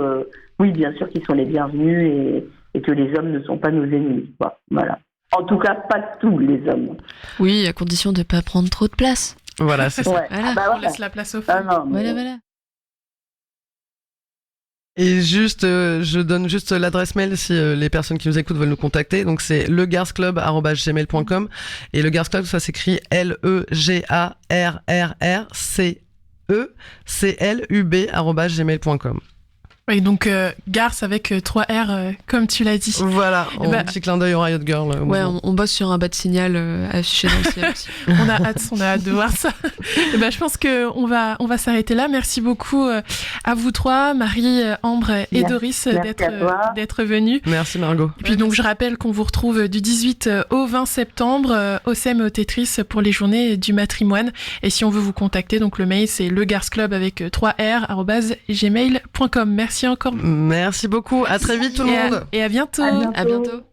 oui, bien sûr qu'ils sont les bienvenus, et que les hommes ne sont pas nos ennemis, quoi. Voilà. En tout cas, pas tous les hommes. Oui, à condition de ne pas prendre trop de place. Voilà, c'est ça. Ouais. Voilà. On laisse la place aux femmes. Voilà. Et juste, je donne juste l'adresse mail si les personnes qui nous écoutent veulent nous contacter. Donc c'est legarthclub@gmail.com, et le Garth Club, ça s'écrit LEGARRRCECLUB@gmail.com. Oui, donc Garth avec 3 R, comme tu l'as dit. Voilà, un petit clin d'œil au Riot Girl. Ouais, on bosse sur un bas de signal affiché dans le ciel aussi. On a hâte de voir ça. Et je pense qu'on va s'arrêter là. Merci beaucoup à vous trois, Marie, Ambre et Doris, d'être venus. Merci Margot. Et puis donc je rappelle qu'on vous retrouve du 18 au 20 septembre au SEM et au Tetris pour les journées du matrimoine. Et si on veut vous contacter, donc le mail c'est legarthclub avec 3r@gmail.com. Merci encore. Merci beaucoup. À très vite tout le monde. Et à bientôt. À bientôt.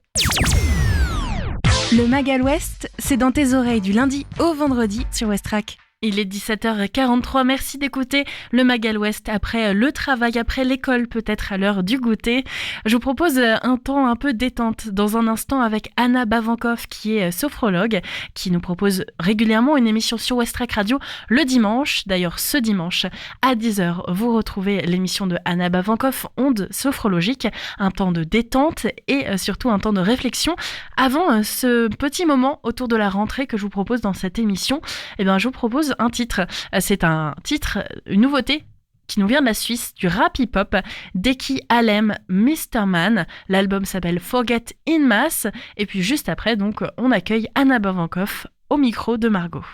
Le Mag à l'Ouest, c'est dans tes oreilles du lundi au vendredi sur Westrack. Il est 17h43, merci d'écouter le Magal Ouest après le travail, après l'école, peut-être à l'heure du goûter. Je vous propose un temps un peu détente dans un instant avec Anna Bavankoff qui est sophrologue, qui nous propose régulièrement une émission sur Westrack Radio le dimanche. D'ailleurs ce dimanche à 10h, vous retrouvez l'émission de Anna Bavankoff, Ondes sophrologiques, un temps de détente et surtout un temps de réflexion. Avant ce petit moment autour de la rentrée que je vous propose dans cette émission, je vous propose un titre. C'est un titre, une nouveauté qui nous vient de la Suisse, du rap hip-hop, Deki Alem, Mr. Man. L'album s'appelle Forget in Mass. Et puis juste après, donc, on accueille Anna Bavankoff au micro de Margot.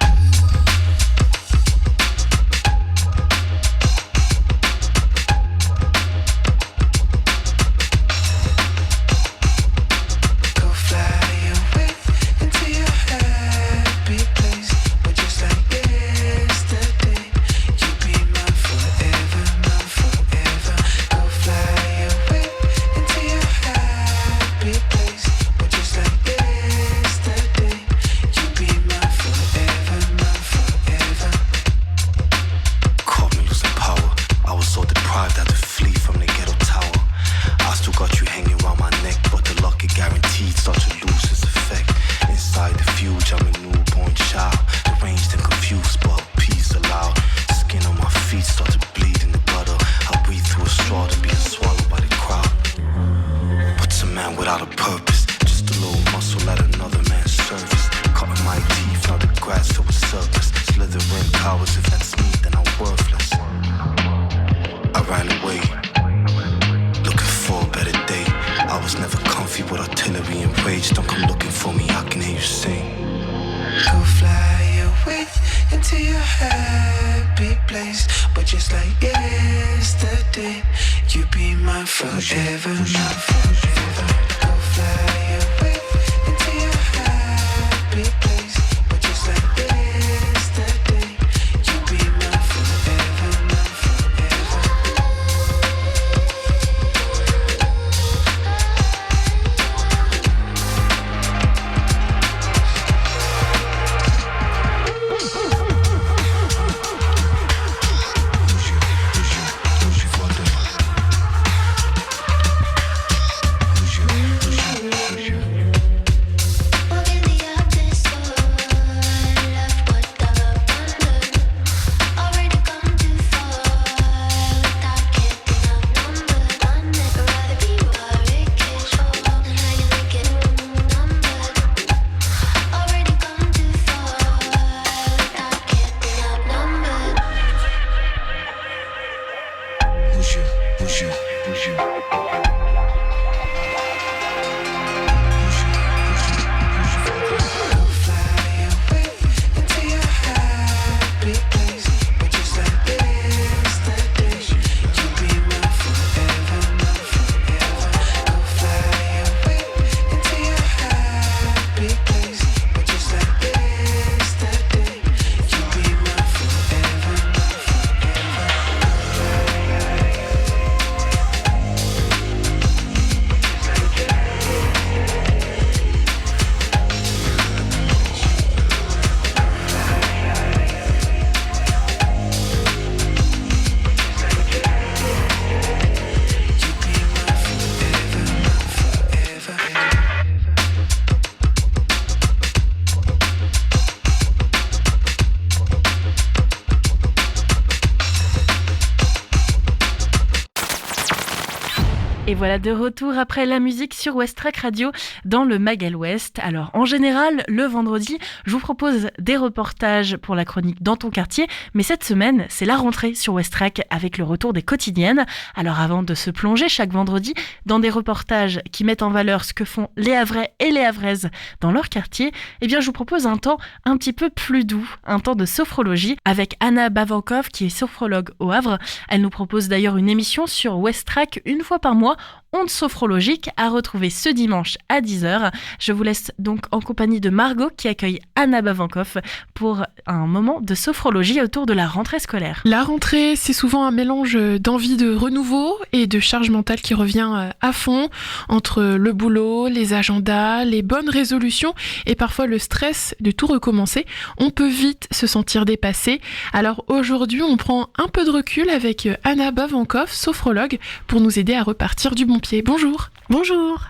Et voilà de retour après la musique sur Westrack Radio dans le Magal Ouest. Alors en général, le vendredi, je vous propose des reportages pour la chronique Dans ton quartier, mais cette semaine, c'est la rentrée sur Westrack avec le retour des quotidiennes. Alors avant de se plonger chaque vendredi dans des reportages qui mettent en valeur ce que font les Havrais et les Havraises dans leur quartier, je vous propose un temps un petit peu plus doux, un temps de sophrologie avec Anna Bavankoff qui est sophrologue au Havre. Elle nous propose d'ailleurs une émission sur Westrack une fois par mois. Ondes sophrologiques à retrouver ce dimanche à 10h. Je vous laisse donc en compagnie de Margot qui accueille Anna Bavankoff pour un moment de sophrologie autour de la rentrée scolaire. La rentrée, c'est souvent un mélange d'envie de renouveau et de charge mentale qui revient à fond entre le boulot, les agendas, les bonnes résolutions et parfois le stress de tout recommencer. On peut vite se sentir dépassé. Alors aujourd'hui, on prend un peu de recul avec Anna Bavankoff, sophrologue, pour nous aider à repartir du bon pied. Bonjour. Bonjour.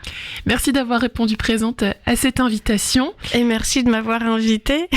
Merci d'avoir répondu présente à cette invitation. Et merci de m'avoir invitée.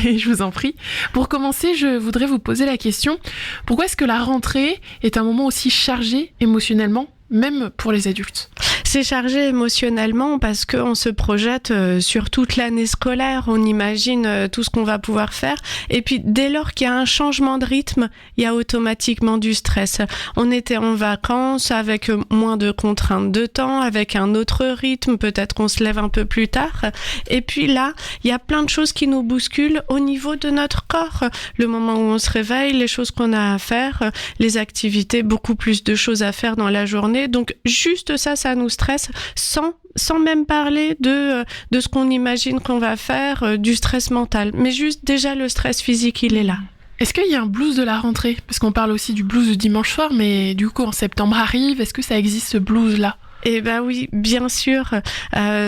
Je vous en prie. Pour commencer, je voudrais vous poser la question, pourquoi est-ce que la rentrée est un moment aussi chargé émotionnellement, même pour les adultes ? C'est chargé émotionnellement parce qu'on se projette sur toute l'année scolaire, on imagine tout ce qu'on va pouvoir faire. Et puis dès lors qu'il y a un changement de rythme, il y a automatiquement du stress. On était en vacances avec moins de contraintes de temps, avec un autre rythme, peut-être qu'on se lève un peu plus tard. Et puis là, il y a plein de choses qui nous bousculent au niveau de notre corps. Le moment où on se réveille, les choses qu'on a à faire, les activités, beaucoup plus de choses à faire dans la journée. Donc juste ça nous stresse sans même parler de ce qu'on imagine qu'on va faire, du stress mental. Mais juste déjà le stress physique, il est là. Est-ce qu'il y a un blues de la rentrée ? Parce qu'on parle aussi du blues du dimanche soir, mais du coup en septembre arrive, est-ce que ça existe ce blues-là ? Eh ben oui, bien sûr.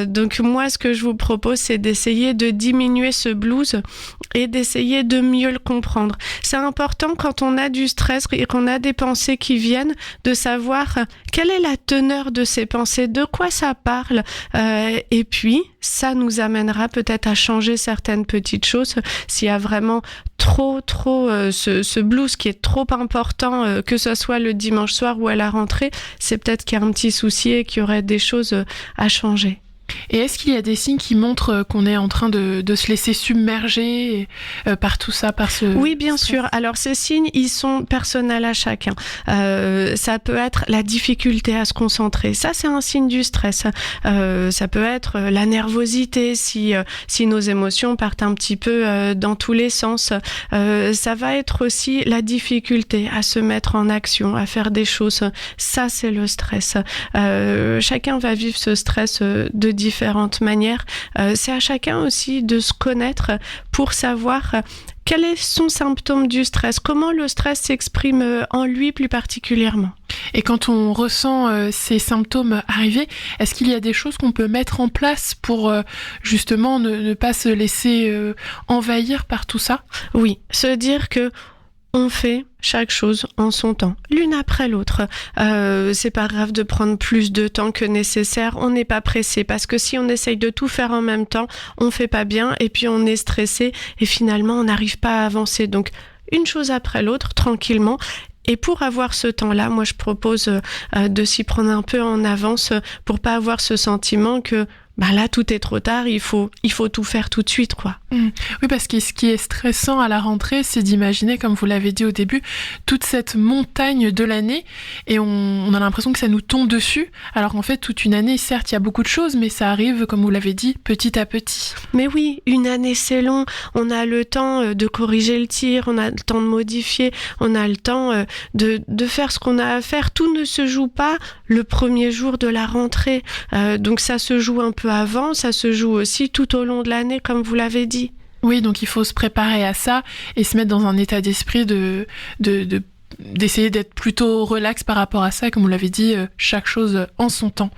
Donc moi, ce que je vous propose, c'est d'essayer de diminuer ce blues et d'essayer de mieux le comprendre. C'est important quand on a du stress et qu'on a des pensées qui viennent, de savoir quelle est la teneur de ces pensées, de quoi ça parle. Et puis, ça nous amènera peut-être à changer certaines petites choses. S'il y a vraiment trop ce blues qui est trop important, que ce soit le dimanche soir ou à la rentrée, c'est peut-être qu'il y a un petit souci et qu'il y aurait des choses à changer. Et est-ce qu'il y a des signes qui montrent qu'on est en train de se laisser submerger par tout ça, par ce... Oui, bien sûr. Alors ces signes, ils sont personnels à chacun. Ça peut être la difficulté à se concentrer. Ça, c'est un signe du stress. Ça peut être la nervosité si nos émotions partent un petit peu dans tous les sens. Ça va être aussi la difficulté à se mettre en action, à faire des choses. Ça, c'est le stress. Chacun va vivre ce stress de différentes manières. C'est à chacun aussi de se connaître pour savoir quel est son symptôme du stress, comment le stress s'exprime en lui plus particulièrement. Et quand on ressent ces symptômes arriver, est-ce qu'il y a des choses qu'on peut mettre en place pour justement ne pas se laisser envahir par tout ça ? Oui, se dire que on fait chaque chose en son temps, l'une après l'autre. C'est pas grave de prendre plus de temps que nécessaire, on n'est pas pressé, parce que si on essaye de tout faire en même temps, on fait pas bien, et puis on est stressé, et finalement on n'arrive pas à avancer. Donc une chose après l'autre, tranquillement. Et pour avoir ce temps-là, moi je propose de s'y prendre un peu en avance pour pas avoir ce sentiment que là tout est trop tard, il faut tout faire tout de suite, quoi. Oui, parce que ce qui est stressant à la rentrée, c'est d'imaginer, comme vous l'avez dit au début, toute cette montagne de l'année, et on a l'impression que ça nous tombe dessus, alors qu'en fait toute une année, certes il y a beaucoup de choses, mais ça arrive, comme vous l'avez dit, petit à petit. Mais oui, une année c'est long, on a le temps de corriger le tir, on a le temps de modifier, on a le temps de faire ce qu'on a à faire. Tout ne se joue pas le premier jour de la rentrée, donc ça se joue un peu avant, ça se joue aussi tout au long de l'année, comme vous l'avez dit. Oui, donc il faut se préparer à ça et se mettre dans un état d'esprit d'essayer d'être plutôt relax par rapport à ça, comme vous l'avez dit, chaque chose en son temps.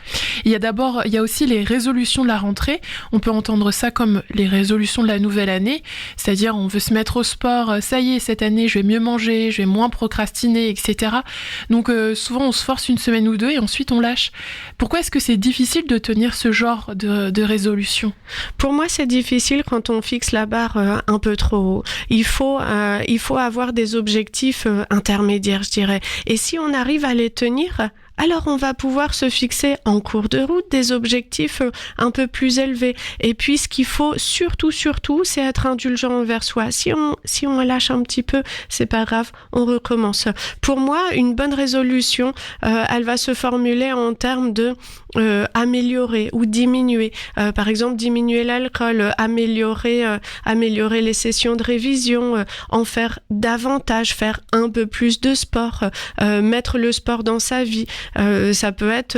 Il y a aussi les résolutions de la rentrée. On peut entendre ça comme les résolutions de la nouvelle année, c'est-à-dire on veut se mettre au sport, ça y est, cette année je vais mieux manger, je vais moins procrastiner, etc. Donc souvent on se force une semaine ou deux et ensuite on lâche. Pourquoi est-ce que c'est difficile de tenir ce genre de résolution ? Pour moi, c'est difficile quand on fixe la barre un peu trop haut. Il faut avoir des objectifs intermédiaires, je dirais. Et si on arrive à les tenir, alors on va pouvoir se fixer en cours de route des objectifs un peu plus élevés. Et puis ce qu'il faut surtout, c'est être indulgent envers soi. Si on lâche un petit peu, c'est pas grave, on recommence. Pour moi, une bonne résolution, elle va se formuler en termes de améliorer ou diminuer. Par exemple, diminuer l'alcool, améliorer les sessions de révision, en faire davantage, faire un peu plus de sport, mettre le sport dans sa vie. Ça peut être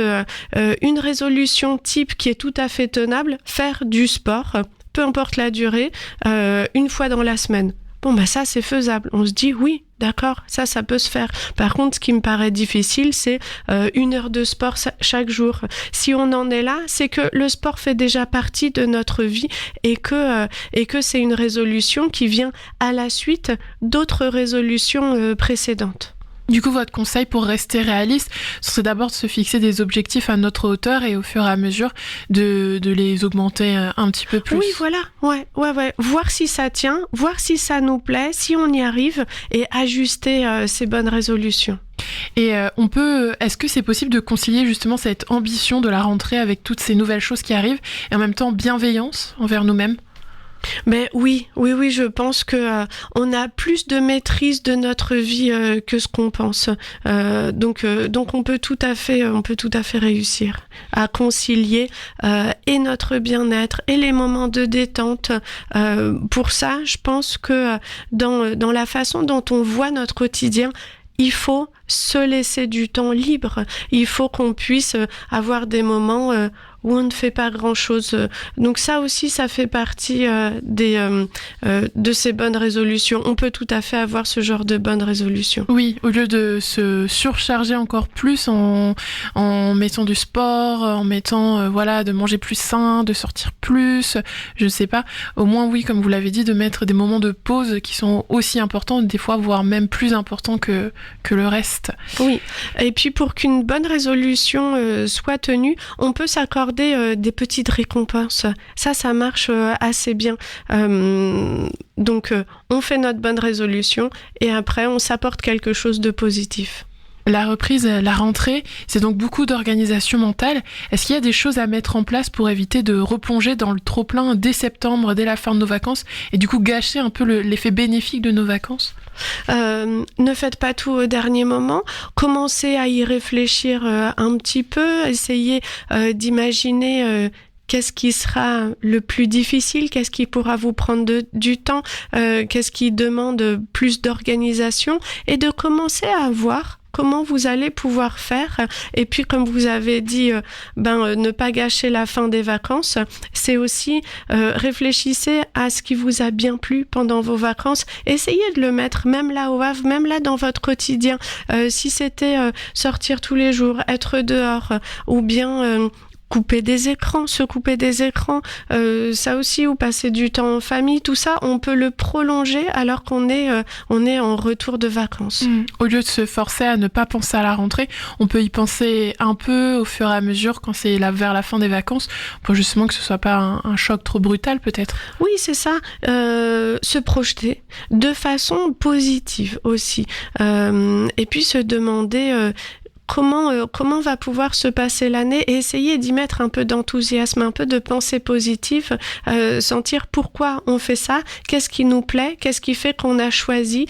une résolution type qui est tout à fait tenable, faire du sport, peu importe la durée, une fois dans la semaine. Bon, ça, c'est faisable. On se dit, oui, d'accord, ça peut se faire. Par contre, ce qui me paraît difficile, c'est 1 heure de sport chaque jour. Si on en est là, c'est que le sport fait déjà partie de notre vie et que c'est une résolution qui vient à la suite d'autres résolutions précédentes. Du coup, votre conseil pour rester réaliste, ce serait d'abord de se fixer des objectifs à notre hauteur et au fur et à mesure de les augmenter un petit peu plus. Oui, voilà. Ouais. Voir si ça tient, voir si ça nous plaît, si on y arrive et ajuster ces bonnes résolutions. Et est-ce que c'est possible de concilier justement cette ambition de la rentrée avec toutes ces nouvelles choses qui arrivent et en même temps bienveillance envers nous-mêmes ? Mais oui, je pense que on a plus de maîtrise de notre vie que ce qu'on pense. Donc on peut tout à fait réussir à concilier et notre bien-être et les moments de détente. Pour ça, je pense que dans la façon dont on voit notre quotidien, il faut se laisser du temps libre. Il faut qu'on puisse avoir des moments où on ne fait pas grand-chose. Donc ça aussi, ça fait partie de ces bonnes résolutions. On peut tout à fait avoir ce genre de bonnes résolutions. Oui, au lieu de se surcharger encore plus en mettant du sport, en mettant de manger plus sain, de sortir plus, je ne sais pas. Au moins, oui, comme vous l'avez dit, de mettre des moments de pause qui sont aussi importants, des fois, voire même plus importants que le reste. Oui, et puis pour qu'une bonne résolution soit tenue, on peut s'accorder des petites récompenses. Ça marche assez bien. Donc, on fait notre bonne résolution et après, on s'apporte quelque chose de positif. La reprise, la rentrée, c'est donc beaucoup d'organisation mentale. Est-ce qu'il y a des choses à mettre en place pour éviter de replonger dans le trop-plein dès septembre, dès la fin de nos vacances, et du coup gâcher un peu l'effet bénéfique de nos vacances ? Ne faites pas tout au dernier moment. Commencez à y réfléchir un petit peu. Essayez d'imaginer qu'est-ce qui sera le plus difficile, qu'est-ce qui pourra vous prendre du temps, qu'est-ce qui demande plus d'organisation, et de commencer à voir comment vous allez pouvoir faire. Et puis, comme vous avez dit, ne pas gâcher la fin des vacances, c'est aussi réfléchissez à ce qui vous a bien plu pendant vos vacances. Essayez de le mettre même là au Havre, même là dans votre quotidien. Si c'était sortir tous les jours, être dehors, ou bien se couper des écrans, ça aussi, ou passer du temps en famille, tout ça, on peut le prolonger alors qu'on est en retour de vacances. Au lieu de se forcer à ne pas penser à la rentrée, on peut y penser un peu au fur et à mesure quand c'est vers la fin des vacances, pour justement que ce soit pas un choc trop brutal peut-être. Oui, c'est ça, se projeter de façon positive aussi, et puis se demander comment va pouvoir se passer l'année et essayer d'y mettre un peu d'enthousiasme, un peu de pensée positive, sentir pourquoi on fait ça, qu'est-ce qui nous plaît, qu'est-ce qui fait qu'on a choisi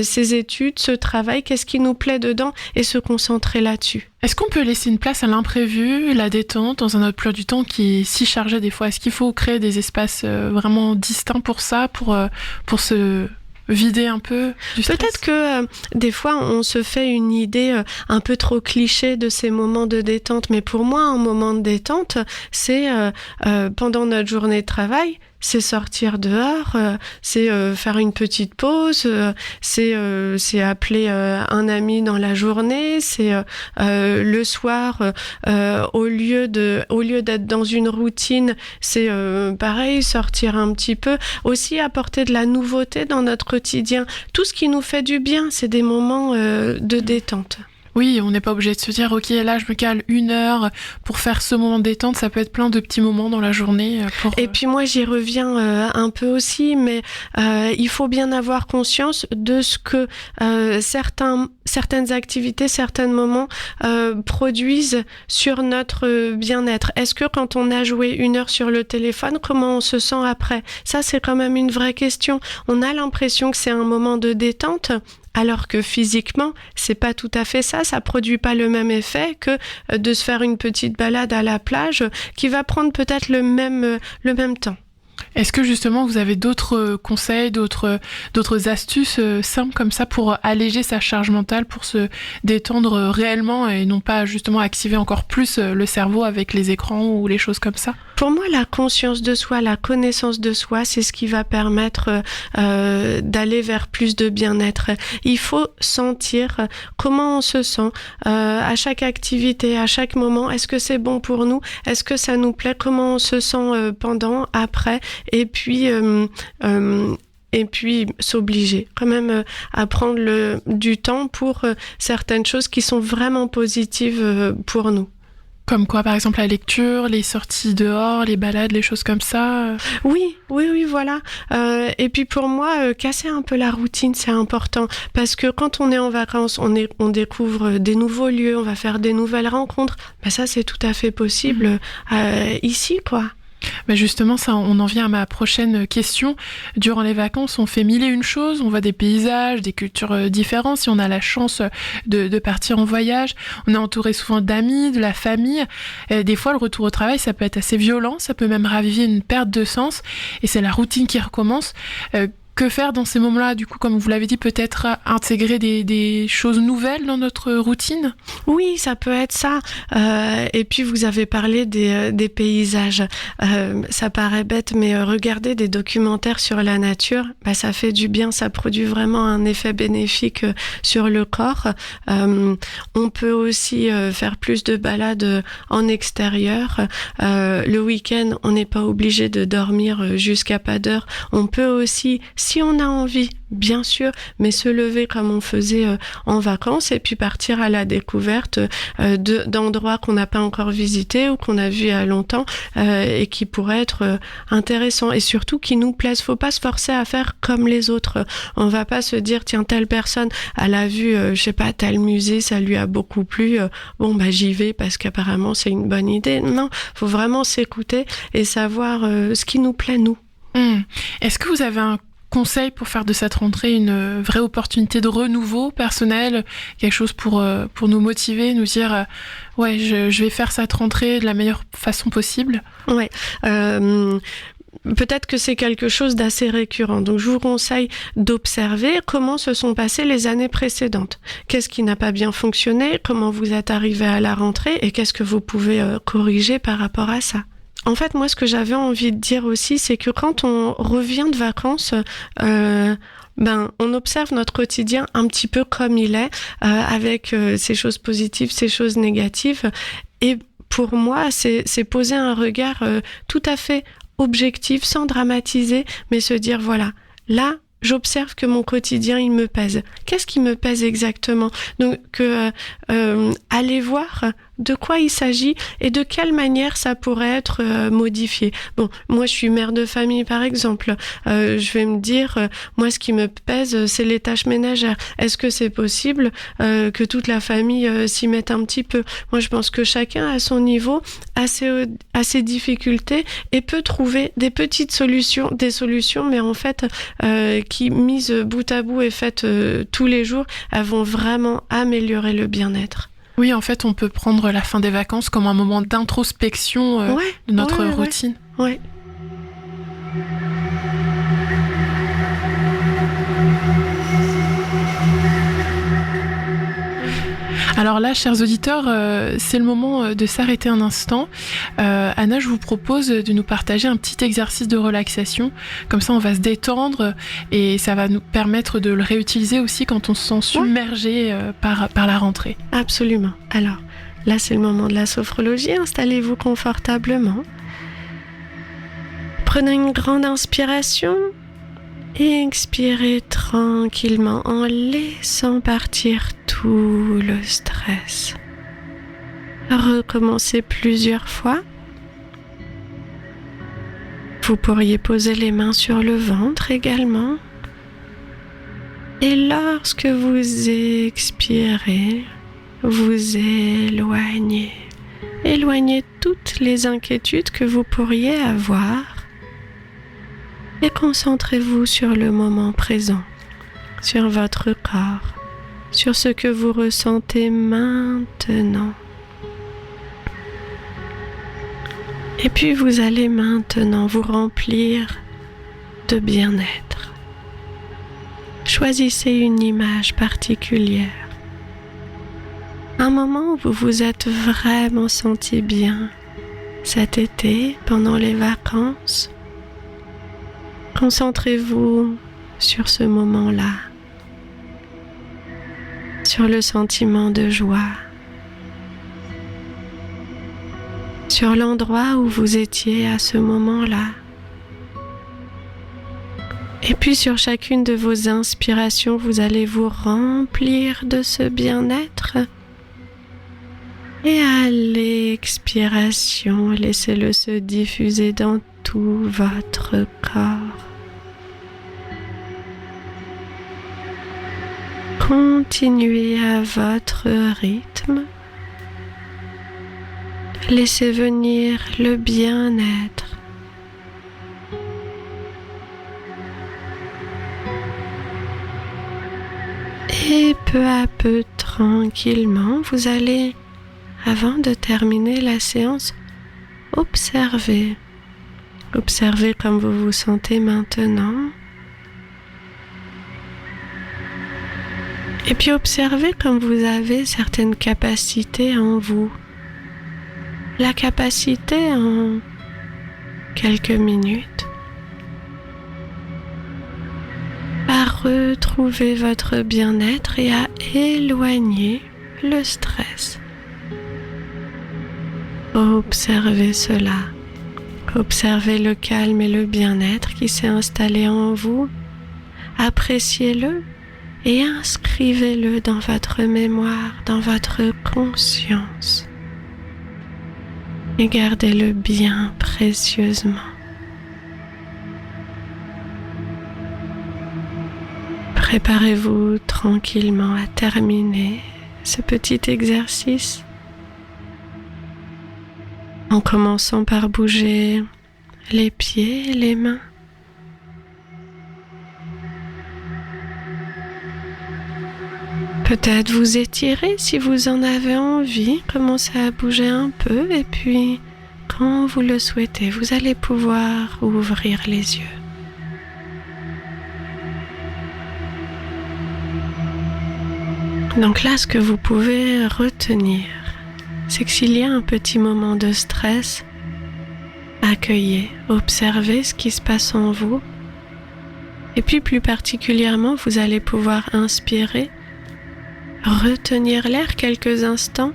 ces études, ce travail, qu'est-ce qui nous plaît dedans et se concentrer là-dessus. Est-ce qu'on peut laisser une place à l'imprévu, la détente, dans un autre emploi du temps qui est si chargé des fois ? Est-ce qu'il faut créer des espaces vraiment distincts pour ça, pour se vider un peu du stress? Peut-être que des fois on se fait une idée un peu trop cliché de ces moments de détente, mais pour moi un moment de détente c'est pendant notre journée de travail, c'est sortir dehors, c'est faire une petite pause, c'est appeler un ami dans la journée, c'est le soir, au lieu d'être dans une routine, c'est pareil, sortir un petit peu, aussi apporter de la nouveauté dans notre quotidien. Tout ce qui nous fait du bien, c'est des moments de détente. Oui, on n'est pas obligé de se dire, ok, là, je me cale 1 heure pour faire ce moment de détente. Ça peut être plein de petits moments dans la journée. Et puis moi, j'y reviens un peu aussi, mais il faut bien avoir conscience de ce que certaines activités, certains moments produisent sur notre bien-être. Est-ce que quand on a joué 1 heure sur le téléphone, comment on se sent après ? Ça, c'est quand même une vraie question. On a l'impression que c'est un moment de détente, alors que physiquement, c'est pas tout à fait ça. Ça produit pas le même effet que de se faire une petite balade à la plage qui va prendre peut-être le même temps. Est-ce que justement vous avez d'autres conseils, d'autres astuces simples comme ça pour alléger sa charge mentale, pour se détendre réellement et non pas justement activer encore plus le cerveau avec les écrans ou les choses comme ça? Pour moi, la conscience de soi, la connaissance de soi, c'est ce qui va permettre d'aller vers plus de bien-être. Il faut sentir comment on se sent à chaque activité, à chaque moment. Est-ce que c'est bon pour nous? Est-ce que ça nous plaît? Comment on se sent pendant, après? Et puis s'obliger quand même à prendre du temps pour certaines choses qui sont vraiment positives pour nous. Comme quoi, par exemple, la lecture, les sorties dehors, les balades, les choses comme ça? Oui, voilà. Et puis pour moi, casser un peu la routine, c'est important. Parce que quand on est en vacances, on découvre des nouveaux lieux, on va faire des nouvelles rencontres. Ben ça, c'est tout à fait possible ici, quoi. Mais justement, ça, on en vient à ma prochaine question. Durant les vacances, on fait mille et une choses, on voit des paysages, des cultures différentes. Si on a la chance de partir en voyage, on est entouré souvent d'amis, de la famille. Et des fois, le retour au travail, ça peut être assez violent, ça peut même raviver une perte de sens. Et c'est la routine qui recommence. Que faire dans ces moments-là? Du coup, comme vous l'avez dit, peut-être intégrer des choses nouvelles dans notre routine? Oui, ça peut être ça. Et puis, vous avez parlé des paysages. Ça paraît bête, mais regarder des documentaires sur la nature, ça fait du bien, ça produit vraiment un effet bénéfique sur le corps. On peut aussi faire plus de balades en extérieur. Le week-end, on n'est pas obligé de dormir jusqu'à pas d'heure. On peut aussi, si on a envie, bien sûr, mais se lever comme on faisait en vacances et puis partir à la découverte d'endroits qu'on n'a pas encore visités ou qu'on a vus il y a longtemps et qui pourraient être intéressants et surtout qui nous plaisent. Faut pas se forcer à faire comme les autres. On va pas se dire tiens, telle personne elle a vu je sais pas, tel musée, ça lui a beaucoup plu, j'y vais parce qu'apparemment c'est une bonne idée. Non, faut vraiment s'écouter et savoir ce qui nous plaît nous. Est-ce que vous avez un conseil pour faire de cette rentrée une vraie opportunité de renouveau personnel, quelque chose pour nous motiver, nous dire je vais faire cette rentrée de la meilleure façon possible? Ouais. Peut-être que c'est quelque chose d'assez récurrent. Donc, je vous conseille d'observer comment se sont passées les années précédentes. Qu'est-ce qui n'a pas bien fonctionné? Comment vous êtes arrivé à la rentrée? Et qu'est-ce que vous pouvez corriger par rapport à ça? En fait, moi, ce que j'avais envie de dire aussi, c'est que quand on revient de vacances, on observe notre quotidien un petit peu comme il est, avec ses choses positives, ses choses négatives. Et pour moi, c'est poser un regard tout à fait objectif, sans dramatiser, mais se dire, voilà, là, j'observe que mon quotidien, il me pèse. Qu'est-ce qui me pèse exactement? Donc, aller voir de quoi il s'agit et de quelle manière ça pourrait être modifié. Bon, moi je suis mère de famille par exemple, je vais me dire, moi ce qui me pèse c'est les tâches ménagères. Est-ce que c'est possible que toute la famille s'y mette un petit peu? Moi je pense que chacun à son niveau a ses difficultés et peut trouver des petites solutions, mais en fait qui mises bout à bout et faites tous les jours, elles vont vraiment améliorer le bien-être. Oui, en fait, on peut prendre la fin des vacances comme un moment d'introspection de notre routine. Ouais. Alors là, chers auditeurs, c'est le moment de s'arrêter un instant. Anna, je vous propose de nous partager un petit exercice de relaxation. Comme ça, on va se détendre et ça va nous permettre de le réutiliser aussi quand on se sent submergé par la rentrée. Absolument. Alors, là, c'est le moment de la sophrologie. Installez-vous confortablement. Prenez une grande inspiration. Et expirez tranquillement en laissant partir tout le stress. Recommencez plusieurs fois. Vous pourriez poser les mains sur le ventre également. Et lorsque vous expirez, vous éloignez. Éloignez toutes les inquiétudes que vous pourriez avoir. Et concentrez-vous sur le moment présent, sur votre corps, sur ce que vous ressentez maintenant. Et puis vous allez maintenant vous remplir de bien-être. Choisissez une image particulière. Un moment où vous vous êtes vraiment senti bien cet été, pendant les vacances. Concentrez-vous sur ce moment-là, sur le sentiment de joie, sur l'endroit où vous étiez à ce moment-là. Et puis sur chacune de vos inspirations, vous allez vous remplir de ce bien-être. Et à l'expiration, laissez-le se diffuser dans tout votre corps. Continuez à votre rythme. Laissez venir le bien-être. Et peu à peu, tranquillement, vous allez, avant de terminer la séance, observez. Observez comme vous vous sentez maintenant. Et puis observez comme vous avez certaines capacités en vous. La capacité en quelques minutes à retrouver votre bien-être et à éloigner le stress. Observez cela. Observez le calme et le bien-être qui s'est installé en vous. Appréciez-le et inscrivez-le dans votre mémoire, dans votre conscience. Et gardez-le bien précieusement. Préparez-vous tranquillement à terminer ce petit exercice en commençant par bouger les pieds et les mains. Peut-être vous étirer si vous en avez envie, commencez à bouger un peu et puis quand vous le souhaitez, vous allez pouvoir ouvrir les yeux. Donc là, ce que vous pouvez retenir, c'est que s'il y a un petit moment de stress, accueillez, observez ce qui se passe en vous. Et puis plus particulièrement, vous allez pouvoir inspirer, retenir l'air quelques instants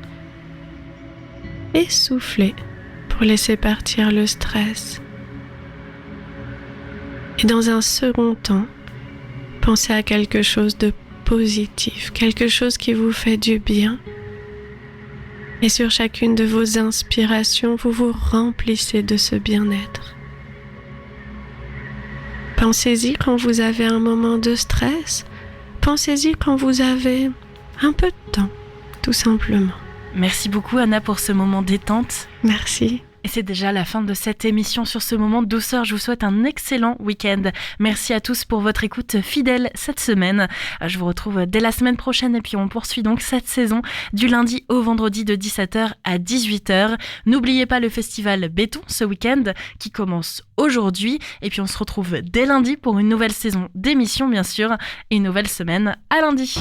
et souffler pour laisser partir le stress. Et dans un second temps, pensez à quelque chose de positif, quelque chose qui vous fait du bien. Et sur chacune de vos inspirations, vous vous remplissez de ce bien-être. Pensez-y quand vous avez un moment de stress. Pensez-y quand vous avez un peu de temps, tout simplement. Merci beaucoup Anna pour ce moment détente. Merci. Et c'est déjà la fin de cette émission sur ce moment de douceur. Je vous souhaite un excellent week-end. Merci à tous pour votre écoute fidèle cette semaine. Je vous retrouve dès la semaine prochaine et puis on poursuit donc cette saison du lundi au vendredi de 17h à 18h. N'oubliez pas le festival Béton ce week-end qui commence aujourd'hui. Et puis on se retrouve dès lundi pour une nouvelle saison d'émissions bien sûr et une nouvelle semaine à lundi.